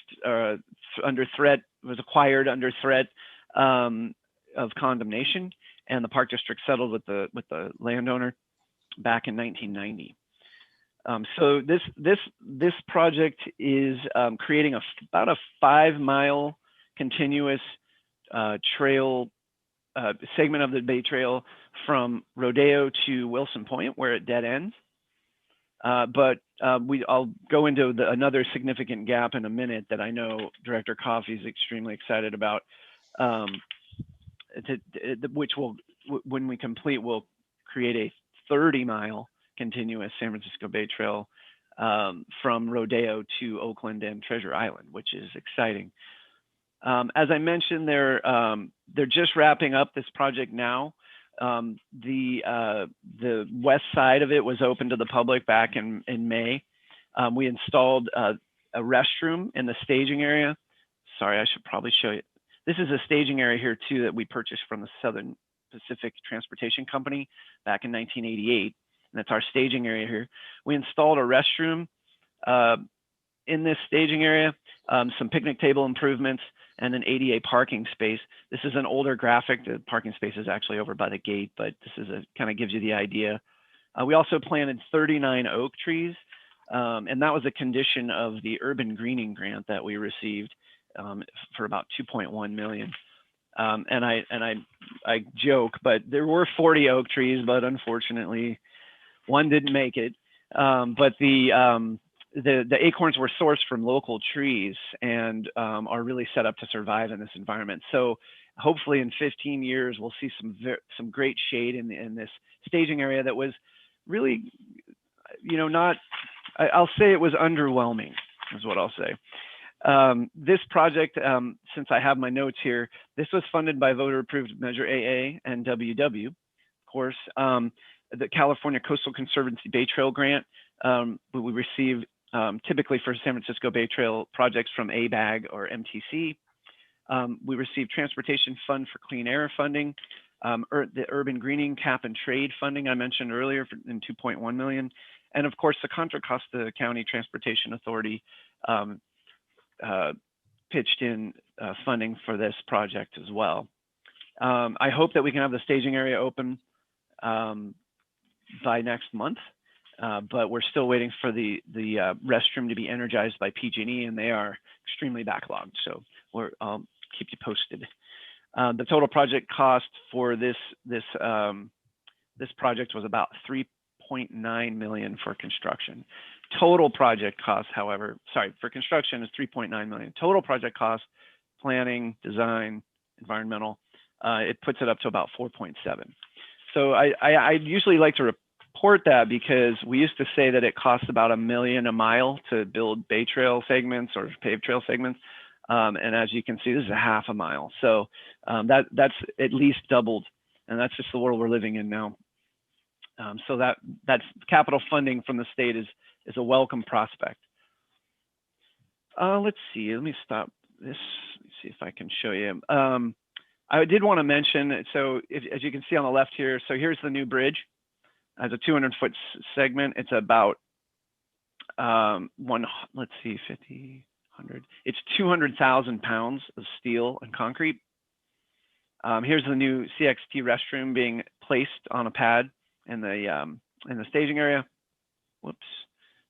under threat, was acquired under threat of condemnation, and the Park District settled with the landowner back in 1990. So this project is creating about a 5-mile continuous trail segment of the Bay Trail from Rodeo to Wilson Point, where it dead ends. But I'll go into another significant gap in a minute that I know Director Coffey is extremely excited about, which will, when we complete, will create a 30-mile continuous San Francisco Bay Trail from Rodeo to Oakland and Treasure Island, which is exciting. As I mentioned, they're just wrapping up this project now. The west side of it was open to the public back in May. We installed a restroom in the staging area. Sorry, I should probably show you. This is a staging area here too that we purchased from the Southern Pacific Transportation Company back in 1988. And that's our staging area here. We installed a restroom in this staging area, some picnic table improvements, and an ADA parking space. This is an older graphic. The parking space is actually over by the gate, but this is kind of gives you the idea. We also planted 39 oak trees, and that was a condition of the urban greening grant that we received for about 2.1 million. And I joke, but there were 40 oak trees, but unfortunately, one didn't make it. But the acorns were sourced from local trees and are really set up to survive in this environment. So hopefully in 15 years, we'll see some great shade in this staging area that was really, I'll say it was underwhelming is what I'll say. This project, since I have my notes here, this was funded by voter approved Measure AA and WW, of course. The California Coastal Conservancy Bay Trail Grant, we receive typically for San Francisco Bay Trail projects from ABAG or MTC. We received Transportation Fund for Clean Air funding, the Urban Greening Cap and Trade funding I mentioned earlier in 2.1 million. And of course, the Contra Costa County Transportation Authority pitched in funding for this project as well. I hope that we can have the staging area open by next month. But we're still waiting for the restroom to be energized by PG&E, and they are extremely backlogged. So I'll keep you posted. The total project cost for this project was about 3.9 million for construction. Total project cost, however, for construction is 3.9 million. Total project cost, planning, design, environmental, it puts it up to about 4.7. So I usually like to support that because we used to say that it costs about $1 million a mile to build bay trail segments or paved trail segments. And as you can see, this is a half a mile. So that's at least doubled. And that's just the world we're living in now. So that's capital funding from the state is a welcome prospect. Let's see, let me stop this. Let me see if I can show you. I did want to mention, so as you can see on the left here, so here's the new bridge as a 200-foot segment. It's about let's see, 50, 100. It's 200,000 pounds of steel and concrete. Here's the new CXT restroom being placed on a pad in the staging area. Whoops,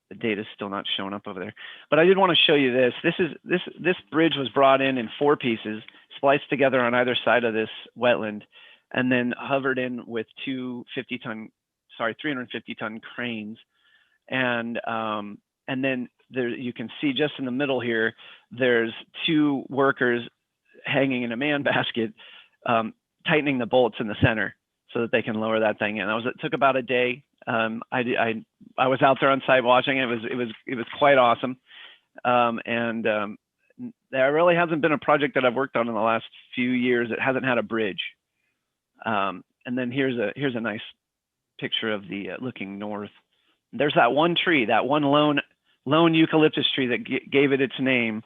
the data's still not showing up over there. But I did want to show you this. This bridge was brought in 4 pieces, spliced together on either side of this wetland, and then hovered in with 350-ton cranes. And then there you can see just in the middle here, there's 2 workers hanging in a man basket, tightening the bolts in the center so that they can lower that thing in. It took about a day. I was out there on site watching it. It was quite awesome. There really hasn't been a project that I've worked on in the last few years that hasn't had a bridge. And then here's a nice picture of the looking north. There's that one tree, that one lone eucalyptus tree that gave it its name.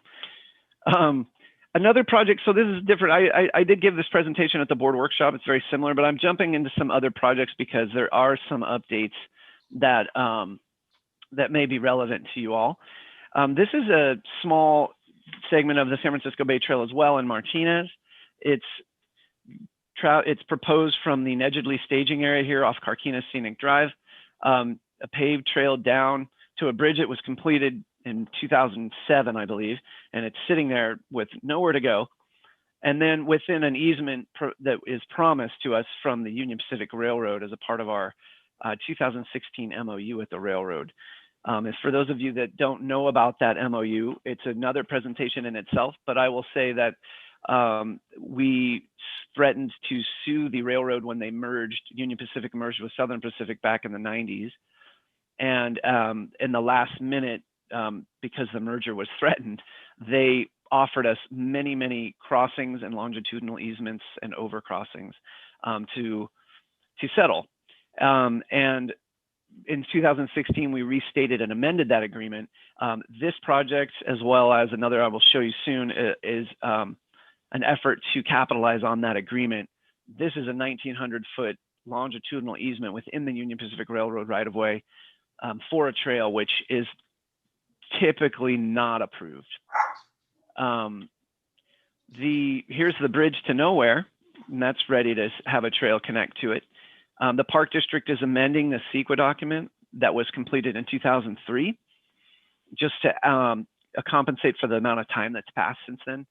Another project, so this is different. I did give this presentation at the board workshop. It's very similar, but I'm jumping into some other projects because there are some updates that that may be relevant to you all. This is a small segment of the San Francisco Bay Trail as well in Martinez. It's proposed from the Nedgedly staging area here off Carquinez Scenic Drive, a paved trail down to a bridge that was completed in 2007, I believe, and it's sitting there with nowhere to go. And then within an easement that is promised to us from the Union Pacific Railroad as a part of our 2016 MOU with the railroad. And for those of you that don't know about that MOU, it's another presentation in itself, but I will say that we threatened to sue the railroad when they merged, Union Pacific merged with Southern Pacific back in the 90s. And in the last minute, because the merger was threatened, they offered us many, many crossings and longitudinal easements and overcrossings to settle. And in 2016, we restated and amended that agreement. This project, as well as another I will show you soon, is an effort to capitalize on that agreement. This is a 1,900-foot longitudinal easement within the Union Pacific Railroad right-of-way for a trail, which is typically not approved. Here's the bridge to nowhere, and that's ready to have a trail connect to it. The Park District is amending the CEQA document that was completed in 2003, just to compensate for the amount of time that's passed since then.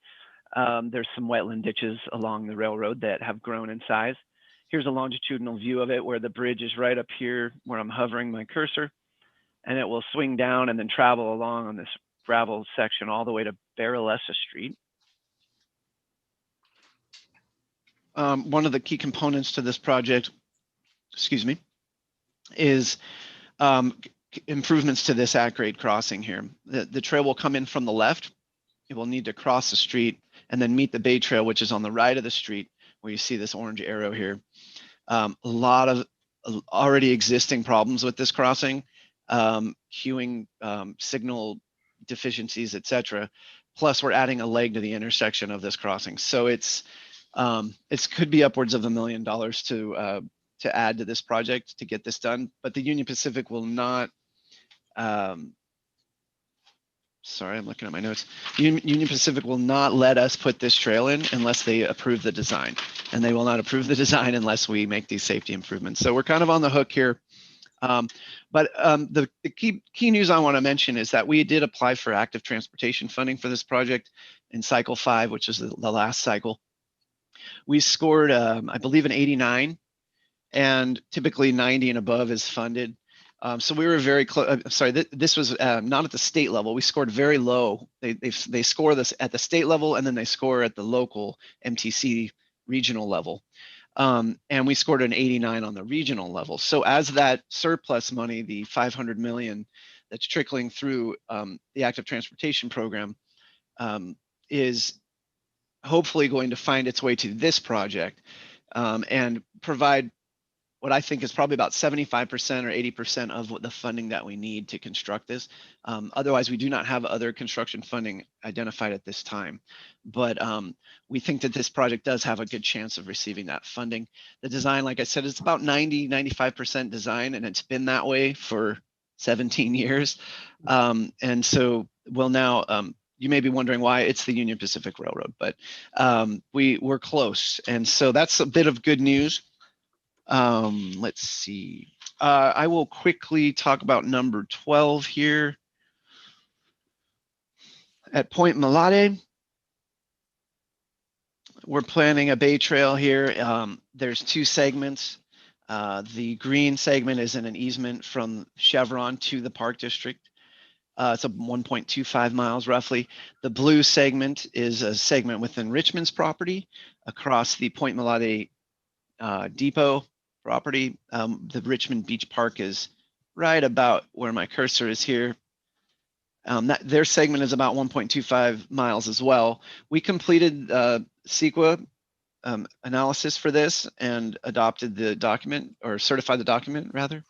There's some wetland ditches along the railroad that have grown in size. Here's a longitudinal view of it where the bridge is right up here where I'm hovering my cursor, and it will swing down and then travel along on this gravel section all the way to Barrelessa Street. One of the key components to this project, excuse me, is improvements to this at-grade crossing here. The trail will come in from the left. It will need to cross the street and then meet the Bay Trail, which is on the right of the street, where you see this orange arrow here. A lot of already existing problems with this crossing, queuing, signal deficiencies, etc. Plus, we're adding a leg to the intersection of this crossing, so it could be upwards of $1 million to add to this project to get this done. But the Union Pacific will not. Sorry, I'm looking at my notes. Union Pacific will not let us put this trail in unless they approve the design, and they will not approve the design unless we make these safety improvements. So we're kind of on the hook here. But the key news I want to mention is that we did apply for active transportation funding for this project in cycle 5, which is the last cycle. We scored, I believe, an 89, and typically 90 and above is funded. So we were very close. Sorry, this was not at the state level. We scored very low. They score this at the state level, and then they score at the local MTC regional level. And we scored an 89 on the regional level. So as that surplus money, the 500 million that's trickling through the active transportation program is hopefully going to find its way to this project and provide what I think is probably about 75% or 80% of what the funding that we need to construct this. Otherwise, we do not have other construction funding identified at this time. But we think that this project does have a good chance of receiving that funding. The design, like I said, is about 95% design, and it's been that way for 17 years. And so we'll now, you may be wondering why it's the Union Pacific Railroad, but we're close. And so that's a bit of good news. Let's see. I will quickly talk about number 12 here. At Point Malade, we're planning a bay trail here. There's 2 segments. The green segment is in an easement from Chevron to the Park District. It's a 1.25 miles roughly. The blue segment is a segment within Richmond's property across the Point Malade depot property. The Richmond Beach Park is right about where my cursor is here. Their segment is about 1.25 miles as well. We completed CEQA analysis for this and adopted the document, or certified the document rather,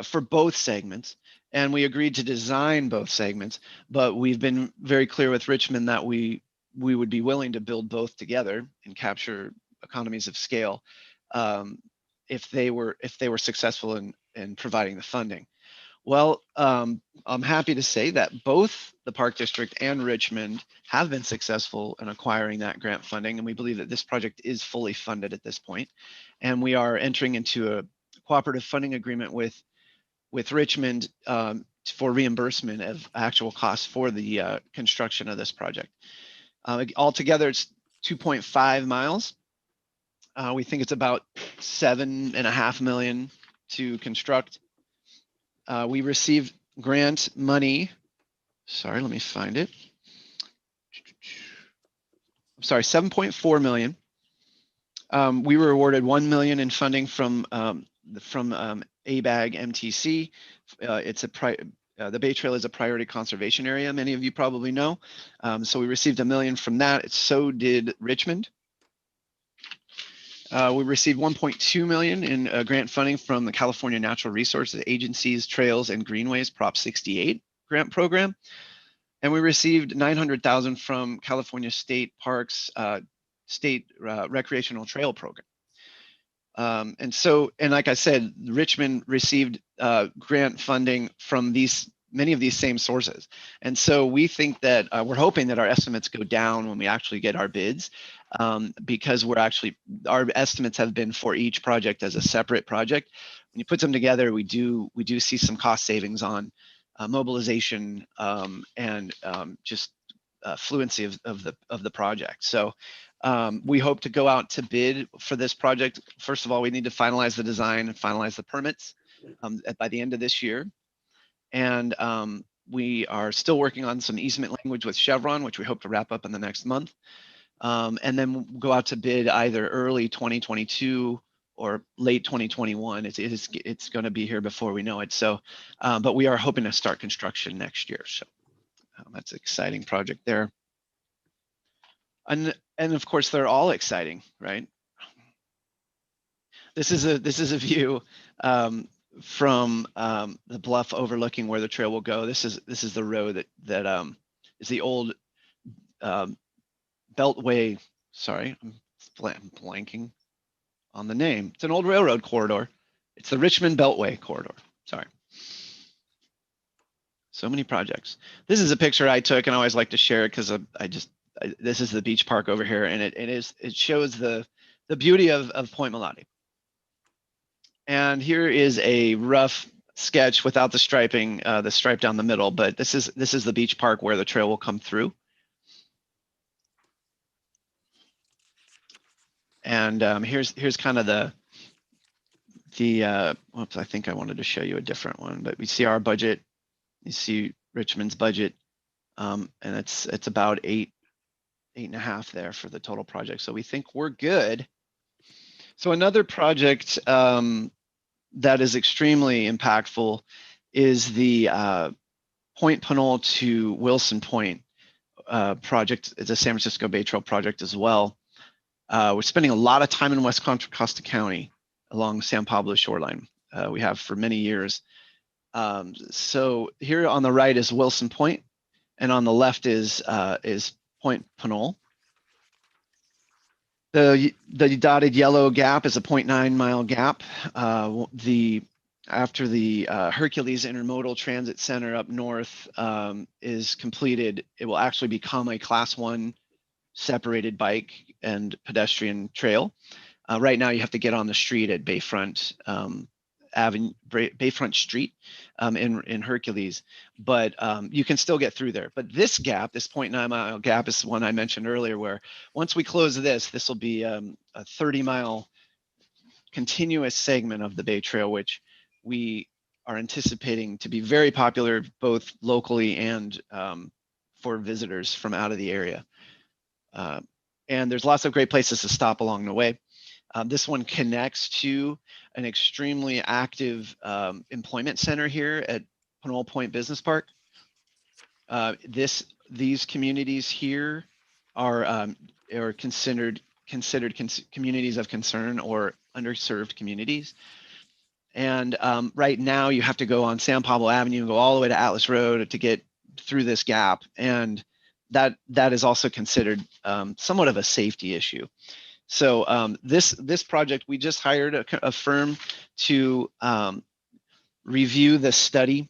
for both segments. And we agreed to design both segments, but we've been very clear with Richmond that we would be willing to build both together and capture economies of scale if they were successful in providing the funding. Well, I'm happy to say that both the Park District and Richmond have been successful in acquiring that grant funding, and we believe that this project is fully funded at this point. And we are entering into a cooperative funding agreement with Richmond for reimbursement of actual costs for the construction of this project. Altogether, it's 2.5 miles. We think it's about $7.5 million to construct. We received grant money. Sorry, let me find it. I'm sorry, 7.4 million. We were awarded 1 million in funding from ABAG MTC. The Bay Trail is a priority conservation area, many of you probably know. So we received $1 million from that. So did Richmond. We received 1.2 million in grant funding from the California Natural Resources Agency's Trails and Greenways Prop 68 grant program. And we received 900,000 from California State Parks State Recreational Trail Program. And like I said, Richmond received grant funding from many of these same sources. And so we think that we're hoping that our estimates go down when we actually get our bids, because our estimates have been for each project as a separate project. When you put them together, we do see some cost savings on mobilization and just fluency of the project. So we hope to go out to bid for this project. First of all, we need to finalize the design and finalize the permits by the end of this year. And we are still working on some easement language with Chevron, which we hope to wrap up in the next month. And then we'll go out to bid either early 2022 or late 2021. It's going to be here before we know it. So, but we are hoping to start construction next year. So that's an exciting project there. And of course, they're all exciting, right? This is a view from the bluff overlooking where the trail will go. This is the road that is the old Beltway. Sorry, I'm blanking on the name. It's an old railroad corridor. It's the Richmond Beltway corridor. Sorry. So many projects. This is a picture I took, and I always like to share it because this is the beach park over here, and it shows the beauty of Point Malade. And here is a rough sketch without the striping, the stripe down the middle, but this is the beach park where the trail will come through. And here's kind of the whoops, I think I wanted to show you a different one, but we see our budget. You see Richmond's budget, and it's about 8.5 there for the total project. So we think we're good. So another project that is extremely impactful is the Point Pinole to Wilson Point project. It's a San Francisco Bay Trail project as well. We're spending a lot of time in West Contra Costa County along San Pablo shoreline. We have for many years. So here on the right is Wilson Point, and on the left is Point Pinole. The dotted yellow gap is a 0.9 mile gap. After the Hercules Intermodal Transit Center up north is completed, it will actually become a Class 1 separated bike and pedestrian trail. Right now, you have to get on the street at Bayfront Bayfront Street in Hercules, but you can still get through there. But this gap, this 0.9 mile gap, is one I mentioned earlier, where once we close this will be a 30-mile continuous segment of the Bay Trail, which we are anticipating to be very popular both locally and for visitors from out of the area. And there's lots of great places to stop along the way. This one connects to an extremely active employment center here at Pinole Point Business Park. These communities here are considered communities of concern or underserved communities. And right now you have to go on San Pablo Avenue and go all the way to Atlas Road to get through this gap. And that is also considered somewhat of a safety issue. So this project, we just hired a firm to review the study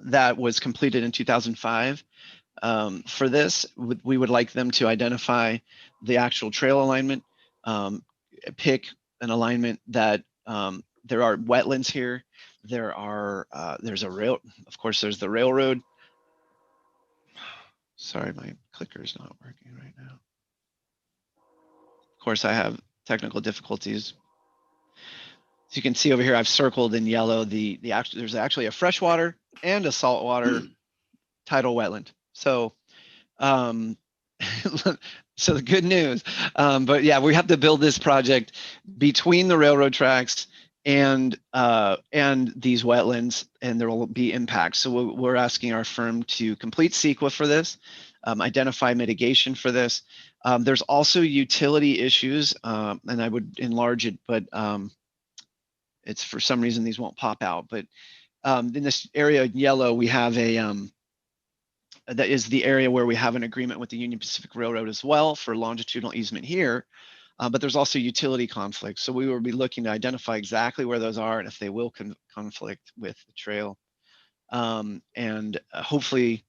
that was completed in 2005. For this, we would like them to identify the actual trail alignment, pick an alignment that there are wetlands here. There's a rail, of course, there's the railroad. Sorry, my clicker is not working right now. Of course, I have technical difficulties. So you can see over here, I've circled in yellow there's actually a freshwater and a saltwater tidal wetland. So, so the good news. But yeah, we have to build this project between the railroad tracks and these wetlands, and there will be impacts. So we're asking our firm to complete CEQA for this, identify mitigation for this. There's also utility issues, and I would enlarge it, but it's for some reason these won't pop out. But in this area in yellow, we have that is the area where we have an agreement with the Union Pacific Railroad as well for longitudinal easement here. But there's also utility conflicts. So we will be looking to identify exactly where those are and if they will conflict with the trail. And hopefully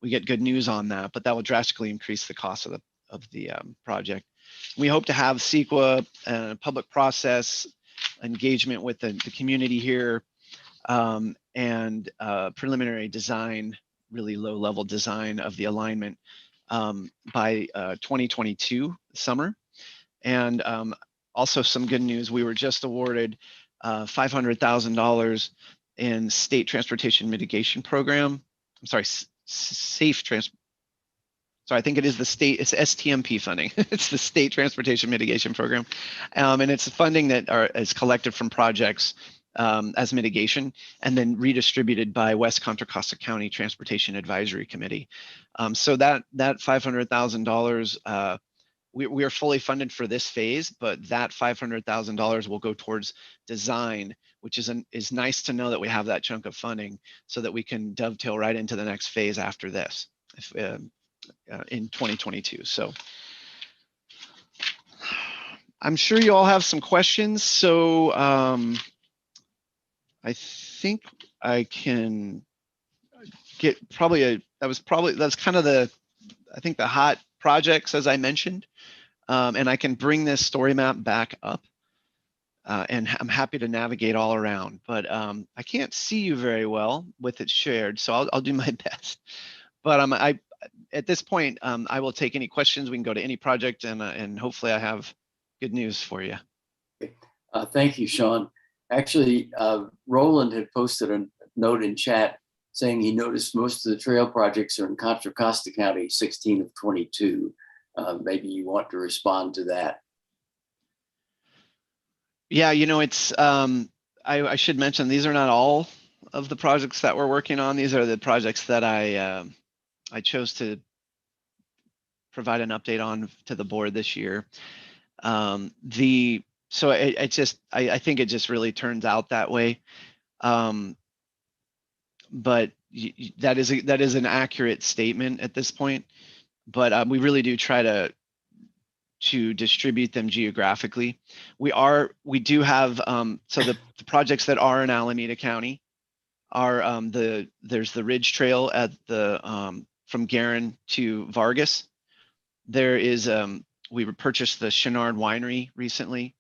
we get good news on that, but that will drastically increase the cost of the project. We hope to have CEQA, public process, engagement with the community here, and preliminary design, really low level design of the alignment by 2022 summer. And also some good news, we were just awarded $500,000 in state transportation mitigation program. I'm sorry, I think it is the state, it's STMP funding. It's the State Transportation Mitigation Program. And it's funding that is collected from projects as mitigation and then redistributed by West Contra Costa County Transportation Advisory Committee. So that $500,000, we are fully funded for this phase, but that $500,000 will go towards design, which is nice to know that we have that chunk of funding so that we can dovetail right into the next phase after this in 2022. So I'm sure you all have some questions. So I think I can get that's kind of the hot projects as I mentioned. And I can bring this story map back up and I'm happy to navigate all around, but I can't see you very well with it shared. So I'll do my best, but at this point, I will take any questions. We can go to any project and hopefully I have good news for you. Thank you, Sean. Actually, Roland had posted a note in chat saying he noticed most of the trail projects are in Contra Costa County, 16 of 22. Maybe you want to respond to that. Yeah, it's I should mention these are not all of the projects that we're working on. These are the projects that I chose to provide an update on to the board this year. So I think it just really turns out that way. But that is an accurate statement at this point. But we really do try to distribute them geographically. We do have so the projects that are in Alameda County are there's the Ridge Trail at the from Garin to Vargas. There is we purchased the Chenard Winery recently,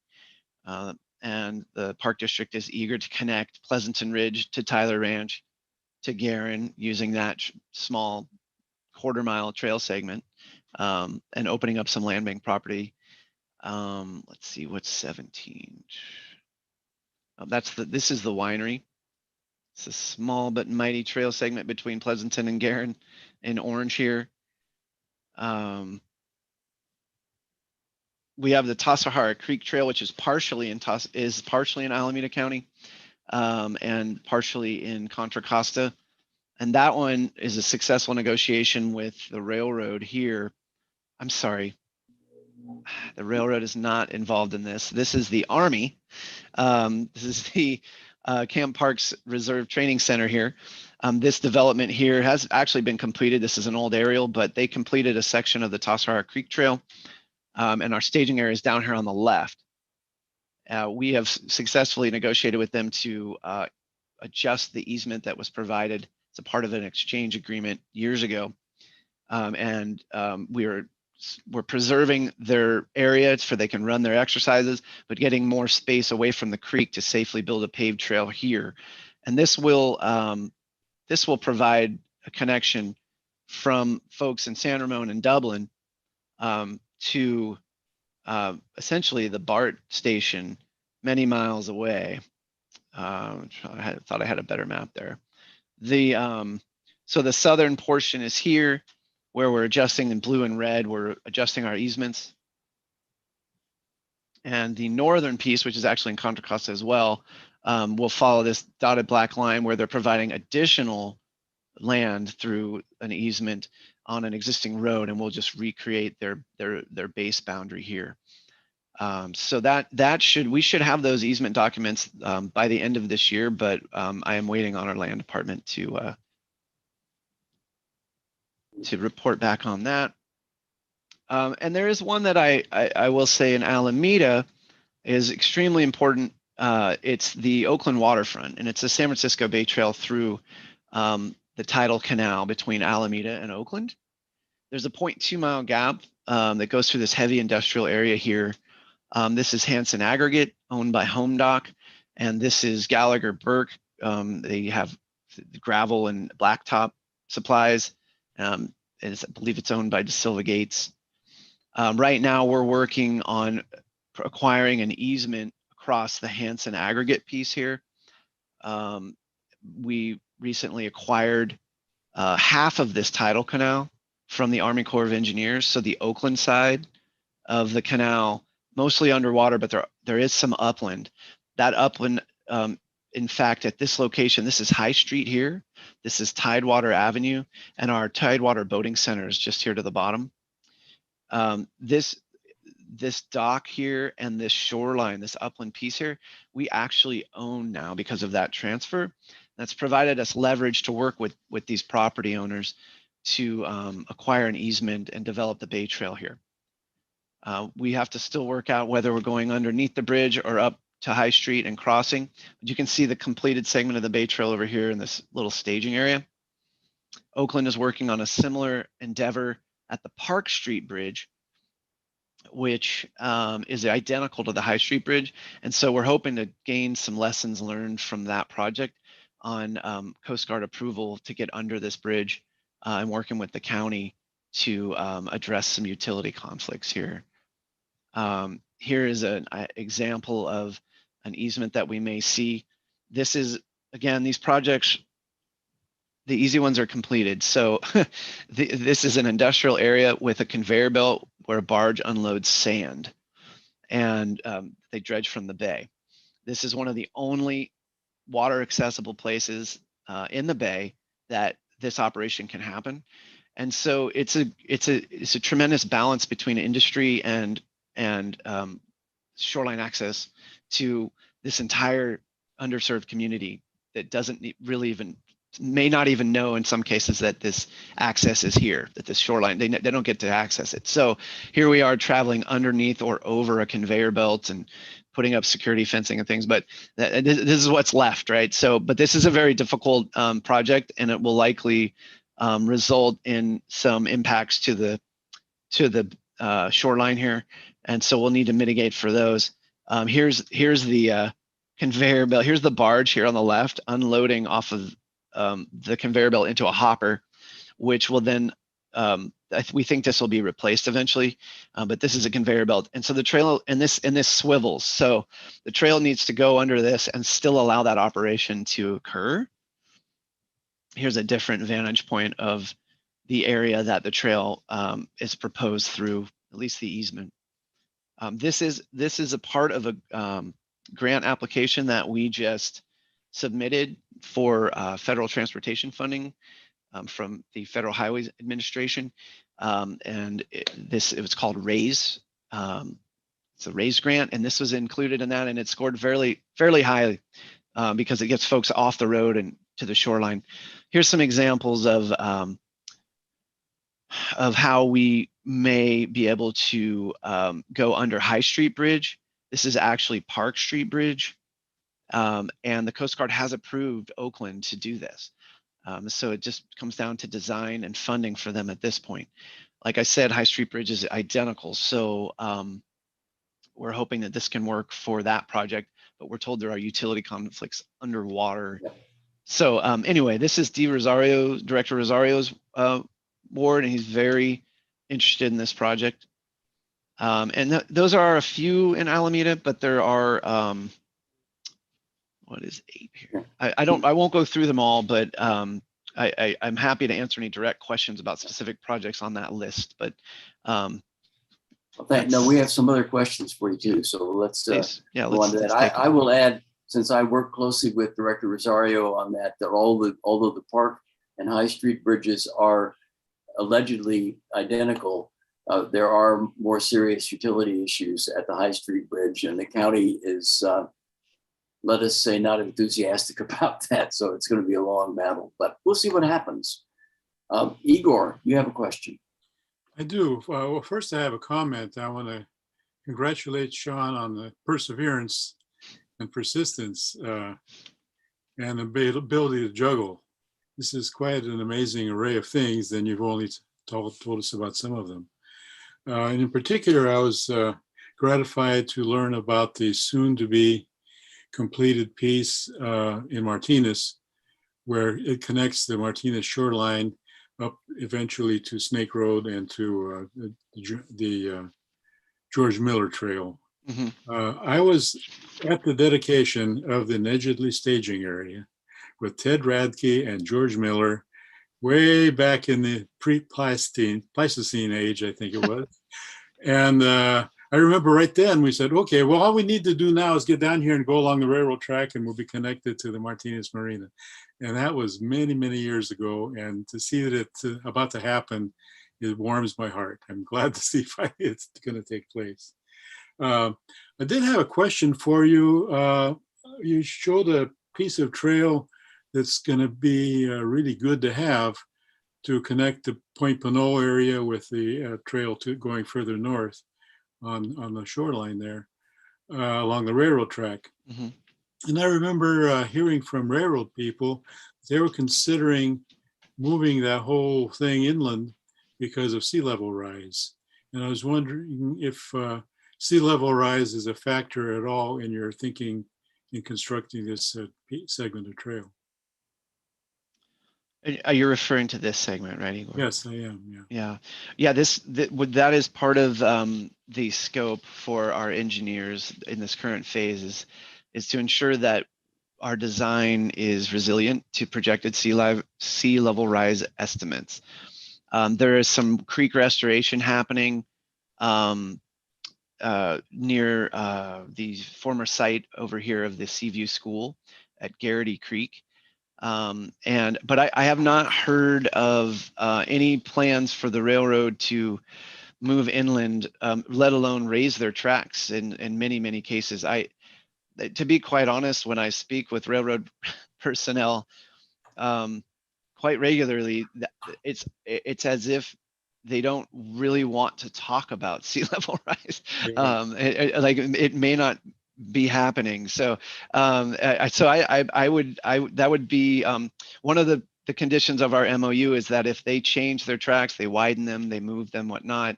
and the Park District is eager to connect Pleasanton Ridge to Tyler Ranch to Garin using that small quarter-mile trail segment, and opening up some land bank property. Let's see, what's 17? This is the winery. It's a small but mighty trail segment between Pleasanton and Garin in orange here. We have the Tassajara Creek Trail, which is partially in Alameda County, and partially in Contra Costa. And that one is a successful negotiation with the railroad here. I'm sorry, the railroad is not involved in this. This is the Army. This is the Camp Parks Reserve Training Center here. This development here has actually been completed. This is an old aerial, but they completed a section of the Tassajara Creek Trail. And our staging area is down here on the left. We have successfully negotiated with them to adjust the easement that was provided. It's a part of an exchange agreement years ago. We're preserving their area so they can run their exercises, but getting more space away from the creek to safely build a paved trail here. And this will provide a connection from folks in San Ramon and Dublin to essentially the BART station many miles away. I thought I had a better map there. So the southern portion is here where we're adjusting in blue and red, we're adjusting our easements. And the northern piece, which is actually in Contra Costa as well, will follow this dotted black line where they're providing additional land through an easement on an existing road, and we'll just recreate their base boundary here. So we should have those easement documents by the end of this year, but I am waiting on our land department to report back on that. And there is one that I will say in Alameda is extremely important. It's the Oakland waterfront, and it's a San Francisco Bay Trail through the tidal canal between Alameda and Oakland. There's a 0.2 mile gap that goes through this heavy industrial area here. This is Hanson Aggregate, owned by Home Dock, and this is Gallagher Burke. They have gravel and blacktop supplies. I believe it's owned by DeSilva Gates. Right now, we're working on acquiring an easement across the Hanson Aggregate piece here. We recently acquired half of this tidal canal from the Army Corps of Engineers. So the Oakland side of the canal, mostly underwater, but there is some upland. That upland, in fact, at this location, this is High Street here. This is Tidewater Avenue, and our Tidewater Boating Center is just here to the bottom. This dock here and this shoreline, this upland piece here, we actually own now because of that transfer. That's provided us leverage to work with these property owners to acquire an easement and develop the Bay Trail here. We have to still work out whether we're going underneath the bridge or up to High Street and crossing. But you can see the completed segment of the Bay Trail over here in this little staging area. Oakland is working on a similar endeavor at the Park Street Bridge, which is identical to the High Street Bridge. And so we're hoping to gain some lessons learned from that project on Coast Guard approval to get under this bridge and working with the county to address some utility conflicts here. Here is an example of an easement that we may see. This is, again, these projects, the easy ones are completed. So this is an industrial area with a conveyor belt where a barge unloads sand, and they dredge from the bay. This is one of the only water accessible places in the bay that this operation can happen. And so it's a tremendous balance between industry and shoreline access to this entire underserved community that doesn't really even, may not even know in some cases that this access is here, that this shoreline, they don't get to access it. So here we are traveling underneath or over a conveyor belt and putting up security fencing and things, but this is what's left, right? So, but this is a very difficult project, and it will likely result in some impacts to the shoreline here. And so we'll need to mitigate for those. Here's the conveyor belt. Here's the barge here on the left, unloading off of the conveyor belt into a hopper, which will then, we think this will be replaced eventually, but this is a conveyor belt. And so the trail, and this swivels. So the trail needs to go under this and still allow that operation to occur. Here's a different vantage point of the area that the trail is proposed through, at least the easement. This is a part of a grant application that we just submitted for federal transportation funding from the Federal Highway Administration, and it was called RAISE. It's a RAISE grant, and this was included in that, and it scored fairly high because it gets folks off the road and to the shoreline. Here's some examples of how we may be able to go under High Street Bridge. This is actually Park Street Bridge, and the Coast Guard has approved Oakland to do this. So it just comes down to design and funding for them at this point. Like I said, High Street Bridge is identical, so we're hoping that this can work for that project, but we're told there are utility conflicts underwater. So anyway, this is Director Rosario's ward, and he's very interested in this project. And those are a few in Alameda, but there are, what is 8 here? I won't go through them all, but I'm happy to answer any direct questions about specific projects on that list. But no, we have some other questions for you too. So let's go on to that. I will add, since I work closely with Director Rosario on that, although the Park and High Street bridges are allegedly identical, there are more serious utility issues at the High Street Bridge, and the county is, let us say, not enthusiastic about that. So it's going to be a long battle, but we'll see what happens. Igor, you have a question. I do. Well, first I have a comment. I want to congratulate Sean on the perseverance and persistence and the ability to juggle. This is quite an amazing array of things, and you've only told us about some of them. And in particular, I was gratified to learn about the soon-to-be completed piece in Martinez, where it connects the Martinez shoreline up eventually to Snake Road and to the George Miller Trail. Mm-hmm. I was at the dedication of the Nedgedly staging area with Ted Radke and George Miller way back in the Pleistocene age, I think it was. And I remember right then we said, okay, well, all we need to do now is get down here and go along the railroad track and we'll be connected to the Martinez Marina. And that was many, many years ago. And to see that it's about to happen, it warms my heart. I'm glad to see finally it's going to take place. I did have a question for you. You showed a piece of trail that's going to be really good to have to connect the Point Pinot area with the trail going further north on the shoreline there along the railroad track. Mm-hmm. And I remember hearing from railroad people, they were considering moving that whole thing inland because of sea level rise. And I was wondering if sea level rise is a factor at all in your thinking in constructing this segment of trail. You're referring to this segment, right, Igor? Yes, I am. Yeah. That is part of the scope for our engineers in this current phase is to ensure that our design is resilient to projected sea level rise estimates. There is some creek restoration happening near the former site over here of the Seaview School at Garrity Creek. But I have not heard of any plans for the railroad to move inland, let alone raise their tracks in many cases. To be quite honest, when I speak with railroad personnel quite regularly, it's as if they don't really want to talk about sea level rise. Like it may not be happening. So that would be one of the conditions of our MOU is that if they change their tracks, they widen them, they move them, whatnot.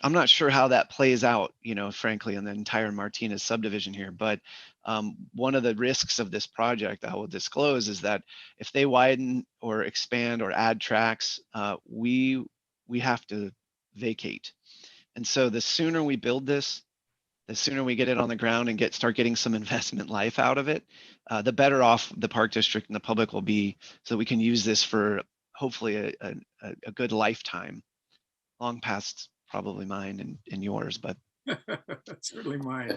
I'm not sure how that plays out, frankly, in the entire Martinez subdivision here. But one of the risks of this project I will disclose is that if they widen or expand or add tracks, we have to vacate. And so the sooner we build this, the sooner we get it on the ground and start getting some investment life out of it, the better off the Park District and the public will be, so we can use this for hopefully a good lifetime, long past probably mine and yours, but certainly mine.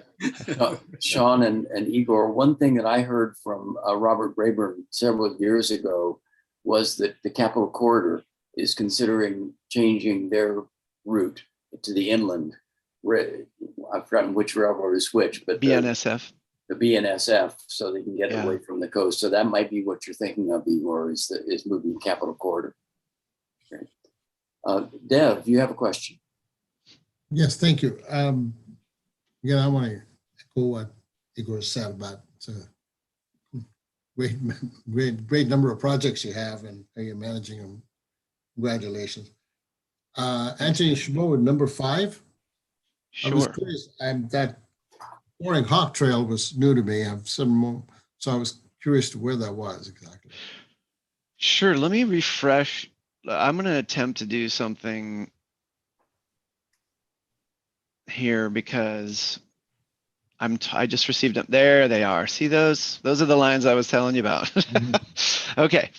Sean and Igor, one thing that I heard from Robert Rayburn several years ago was that the Capitol Corridor is considering changing their route to the inland. I've forgotten which railroad is which, but BNSF. The BNSF, so they can get away from the coast. So that might be what you're thinking of, Igor, is moving the Capitol Corridor. Okay. Dev, you have a question? Yes, thank you. Again, I want to echo what Igor said about great number of projects you have and how you're managing them. Congratulations. Anthony Chabot with number 5. Sure. I was curious, that Boring Hawk Trail was new to me. I've some more, so I was curious to where that was exactly. Sure. Let me refresh. I'm going to attempt to do something here because I just received them. There they are. See those? Those are the lines I was telling you about. Okay.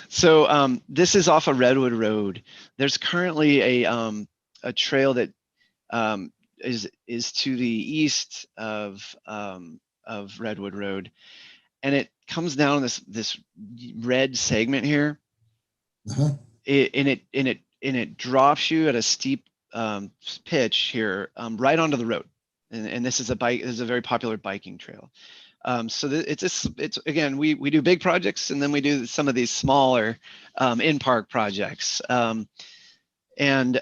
So this is off of Redwood Road. There's currently a trail that is to the east of Redwood Road, and it comes down this red segment here. It drops you at a steep pitch here right onto the road, and this is a very popular biking trail. So it's again, we do big projects, and then we do some of these smaller in-park projects, and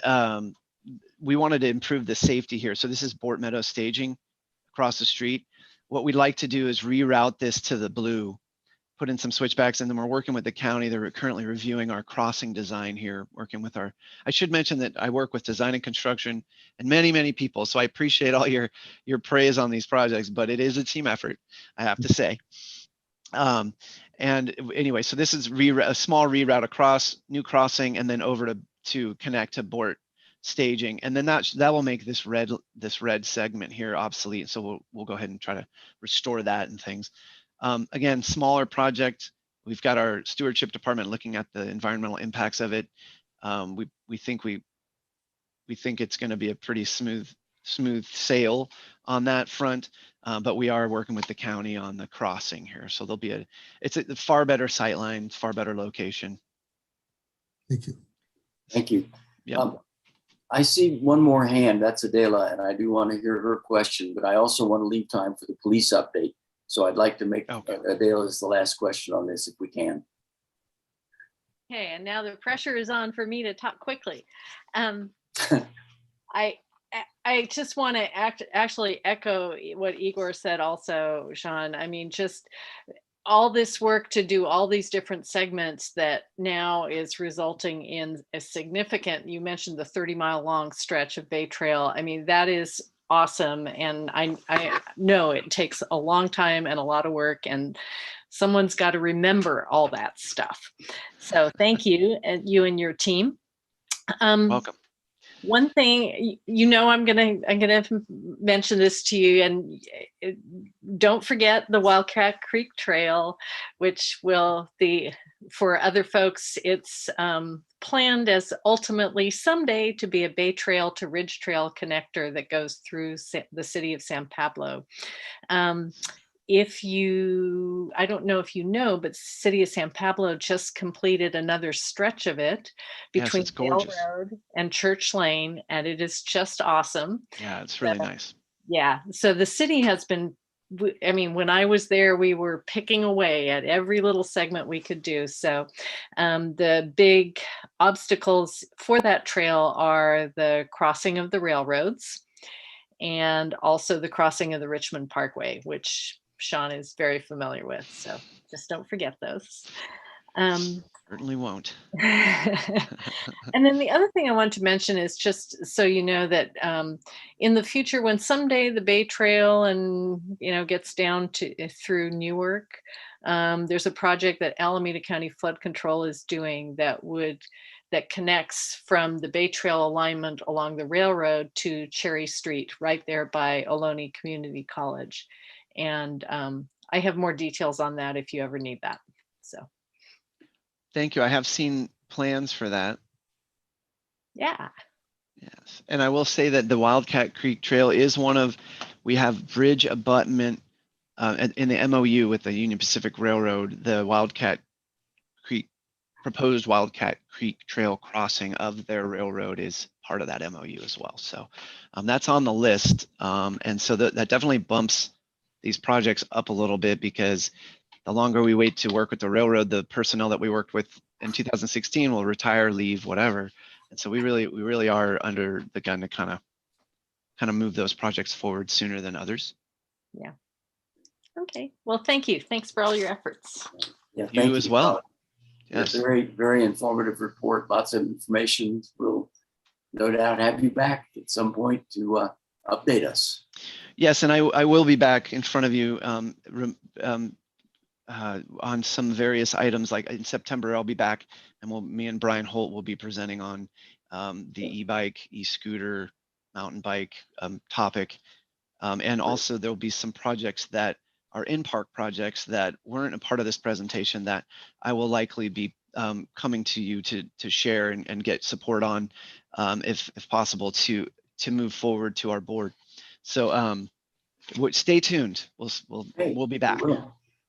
we wanted to improve the safety here. So this is Bort Meadow staging across the street. What we'd like to do is reroute this to the blue, put in some switchbacks, and then we're working with the county. They're currently reviewing our crossing design here, working with I should mention that I work with design and construction and many people. So I appreciate all your praise on these projects, but it is a team effort, I have to say. And anyway, so this is a small reroute across, new crossing, and then over to connect to Bort staging, and then that will make this red segment here obsolete. So we'll go ahead and try to restore that and things. Again, smaller project. We've got our stewardship department looking at the environmental impacts of it. We think it's going to be a pretty smooth sail on that front, but we are working with the county on the crossing here. So it's a far better sight line, far better location. Thank you. Thank you. Yeah. I see one more hand. That's Adela, and I do want to hear her question, but I also want to leave time for the police update. So I'd like to make Adela's the last question on this if we can. Okay, and now the pressure is on for me to talk quickly. I just want to actually echo what Igor said also, Sean. I mean, just all this work to do all these different segments that now is resulting in a significant, you mentioned the 30-mile long stretch of Bay Trail. I mean, that is awesome. And I know it takes a long time and a lot of work, and someone's got to remember all that stuff. So thank you, and you and your team. Welcome. One thing, I'm gonna mention this to you, and don't forget the Wildcat Creek Trail, which will for other folks, it's planned as ultimately someday to be a Bay Trail to Ridge Trail connector that goes through the city of San Pablo. If you, I don't know if you know, but City of San Pablo just completed another stretch of it between it's gorgeous. Dale Road and Church Lane, and it is just awesome. Yeah, it's really nice. Yeah, so the city has been, I mean, when I was there, we were picking away at every little segment we could do. So the big obstacles for that trail are the crossing of the railroads and also the crossing of the Richmond Parkway, which Sean is very familiar with. So just don't forget those. Certainly won't. And then the other thing I want to mention is just so you know that in the future, when someday the Bay Trail and gets down to through Newark, there's a project that Alameda County Flood Control is doing that connects from the Bay Trail alignment along the railroad to Cherry Street, right there by Ohlone Community College. And I have more details on that if you ever need that. So. Thank you. I have seen plans for that. Yeah. Yes. And I will say that the Wildcat Creek Trail is one of, we have bridge abutment in the MOU with the Union Pacific Railroad, the Wildcat Creek, proposed Wildcat Creek Trail crossing of their railroad is part of that MOU as well. So that's on the list. And so that definitely bumps these projects up a little bit, because the longer we wait to work with the railroad, the personnel that we worked with in 2016 will retire, leave, whatever. And so we really are under the gun to kind of move those projects forward sooner than others. Yeah. Okay. Well, thank you. Thanks for all your efforts. Yeah, You as well. Yes. Very, very informative report. Lots of information. We'll no doubt have you back at some point to update us. Yes, and I will be back in front of you on some various items. Like in September, I'll be back, and me and Brian Holt will be presenting on the e-bike, e-scooter, mountain bike topic. And also there'll be some projects that are in-park projects that weren't a part of this presentation that I will likely be coming to you to share and get support on, if possible, to move forward to our board. So stay tuned. We'll be back.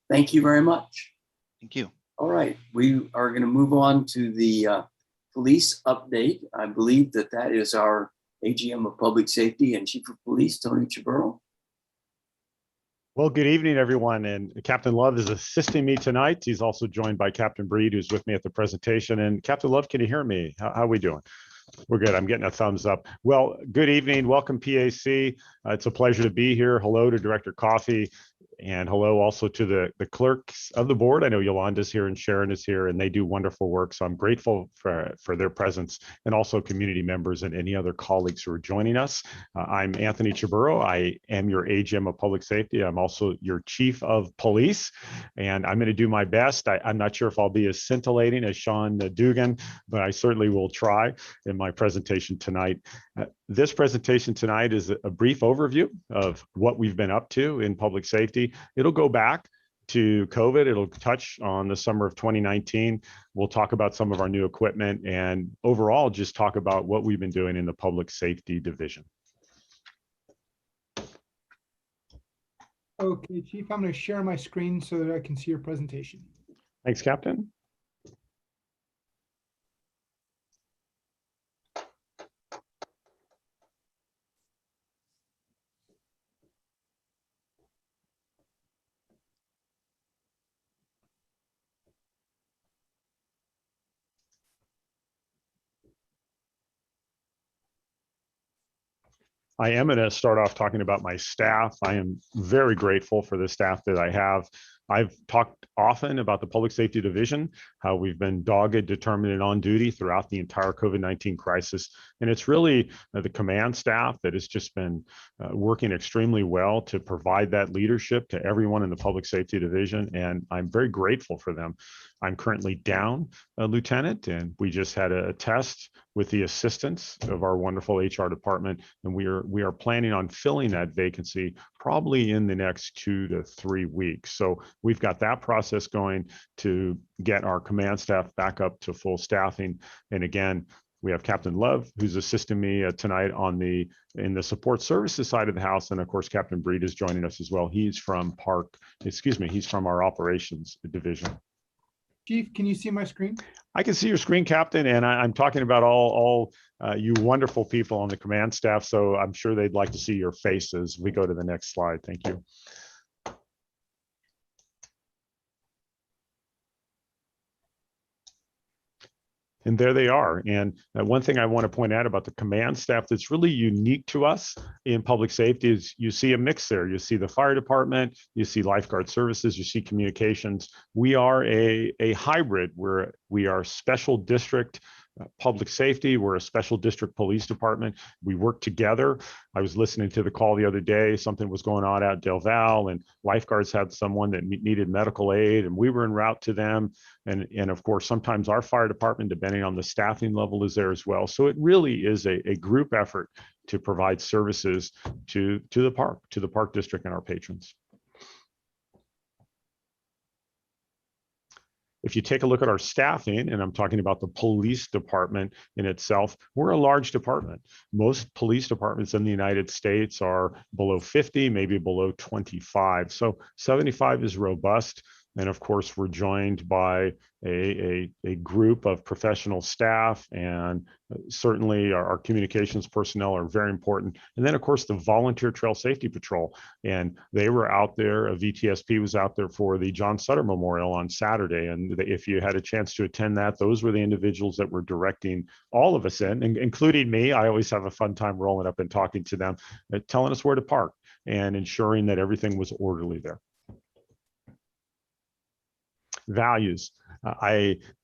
Thank you very much. Thank you. All right, we are going to move on to the police update. I believe that is our AGM of Public Safety and Chief of Police, Tony Chaburo. Well, good evening, everyone. And Captain Love is assisting me tonight. He's also joined by Captain Breed, who's with me at the presentation. And Captain Love, can you hear me? How are we doing? We're good. I'm getting a thumbs up. Well, good evening. Welcome, PAC. It's a pleasure to be here. Hello to Director Coffey. And hello also to the clerks of the board. I know Yolanda's here and Sharon is here, and they do wonderful work. So I'm grateful for their presence, and also community members and any other colleagues who are joining us. I'm Anthony Chaburo. I am your AGM of Public Safety. I'm also your Chief of Police, and I'm going to do my best. I'm not sure if I'll be as scintillating as Sean Dugan, but I certainly will try in my presentation tonight. This presentation tonight is a brief overview of what we've been up to in public safety. It'll go back to COVID. It'll touch on the summer of 2019. We'll talk about some of our new equipment and overall just talk about what we've been doing in the public safety division. Okay, Chief, I'm going to share my screen so that I can see your presentation. Thanks, Captain. I am going to start off talking about my staff. I am very grateful for the staff that I have. I've talked often about the Public Safety Division, how we've been dogged, determined, and on duty throughout the entire COVID-19 crisis. And it's really the command staff that has just been working extremely well to provide that leadership to everyone in the Public Safety Division. And I'm very grateful for them. I'm currently down a lieutenant, and we just had a test with the assistance of our wonderful HR department. And we are planning on filling that vacancy probably in the next 2 to 3 weeks. So we've got that process going to get our command staff back up to full staffing. And again, we have Captain Love, who's assisting me tonight in the support services side of the house. And of course, Captain Breed is joining us as well. He's from he's from our operations division. Chief, can you see my screen? I can see your screen, Captain, and I'm talking about all you wonderful people on the command staff. So I'm sure they'd like to see your faces. We go to the next slide. Thank you. And there they are. And one thing I want to point out about the command staff that's really unique to us in public safety is you see a mix there. You see the fire department, you see lifeguard services, you see communications. We are a hybrid where we are special district public safety. We're a special district police department. We work together. I was listening to the call the other day. Something was going on out Del Val, and lifeguards had someone that needed medical aid, and we were en route to them. And of course, sometimes our fire department, depending on the staffing level, is there as well. So it really is a group effort to provide services to the park district and our patrons. If you take a look at our staffing, and I'm talking about the police department in itself, we're a large department. Most police departments in the United States are below 50, maybe below 25. So 75 is robust. And of course, we're joined by a group of professional staff, and certainly our communications personnel are very important. And then of course, the Volunteer Trail Safety Patrol, and they were out there, a VTSP was out there for the John Sutter Memorial on Saturday. And if you had a chance to attend that, those were the individuals that were directing all of us in, including me. I always have a fun time rolling up and talking to them, telling us where to park and ensuring that everything was orderly there. Values.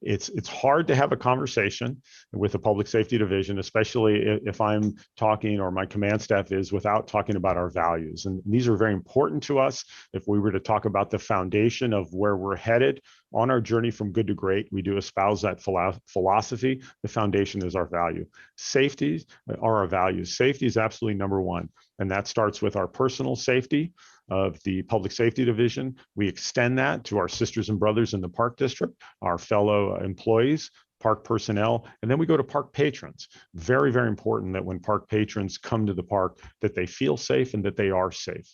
It's hard to have a conversation with the public safety division, especially if I'm talking or my command staff is, without talking about our values. And these are very important to us. If we were to talk about the foundation of where we're headed on our journey from good to great, we do espouse that philosophy. The foundation is our value. Safety are our values. Safety is absolutely number one. And that starts with our personal safety of the public safety division. We extend that to our sisters and brothers in the park district, our fellow employees, park personnel, and then we go to park patrons. Very, very important that when park patrons come to the park, that they feel safe and that they are safe.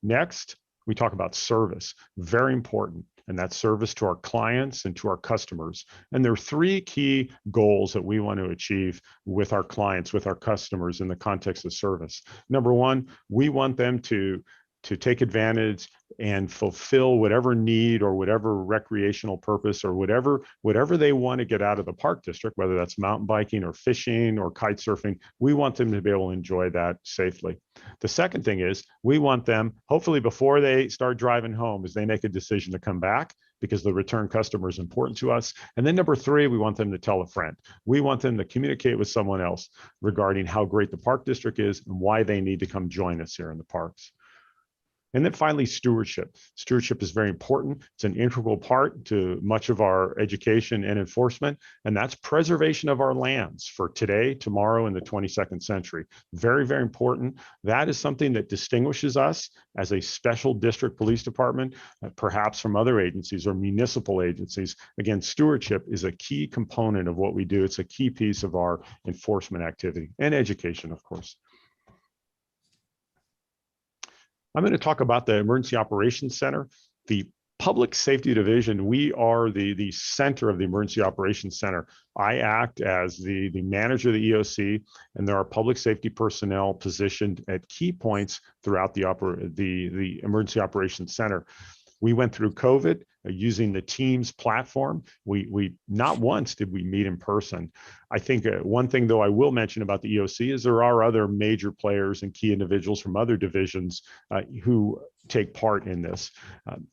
Next, we talk about service. Very important. And that's service to our clients and to our customers. And there are three key goals that we want to achieve with our clients, with our customers in the context of service. Number one, we want them to take advantage and fulfill whatever need or whatever recreational purpose or whatever they want to get out of the park district, whether that's mountain biking or fishing or kite surfing. We want them to be able to enjoy that safely. The second thing is we want them, hopefully before they start driving home, as they make a decision to come back, because the return customer is important to us. And then number three, we want them to tell a friend. We want them to communicate with someone else regarding how great the park district is and why they need to come join us here in the parks. And then finally, stewardship. Stewardship is very important. It's an integral part to much of our education and enforcement, and that's preservation of our lands for today, tomorrow, and the 22nd century. Very, very important. That is something that distinguishes us as a special district police department, perhaps from other agencies or municipal agencies. Again, stewardship is a key component of what we do. It's a key piece of our enforcement activity and education, of course. I'm going to talk about the Emergency Operations Center. The Public Safety Division, we are the center of the Emergency Operations Center. I act as the manager of the EOC, and there are public safety personnel positioned at key points throughout the Emergency Operations Center. We went through COVID using the Teams platform. We not once did we meet in person. I think one thing, though, I will mention about the EOC is there are other major players and key individuals from other divisions who take part in this.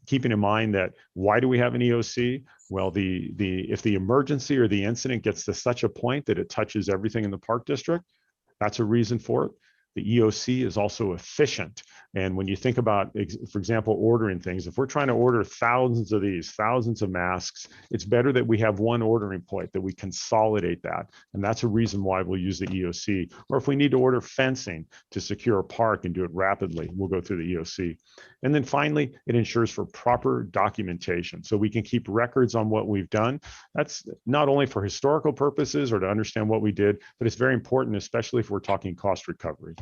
Keeping in mind that why do we have an EOC? Well, if the emergency or the incident gets to such a point that it touches everything in the park district, that's a reason for it. The EOC is also efficient, And when you think about, for example, ordering things, if we're trying to order thousands of these, thousands of masks, it's better that we have one ordering point, that we consolidate that. And that's a reason why we'll use the EOC. Or if we need to order fencing to secure a park and do it rapidly, we'll go through the EOC. And then finally, it ensures for proper documentation. So we can keep records on what we've done. That's not only for historical purposes or to understand what we did, but it's very important, especially if we're talking cost recovery.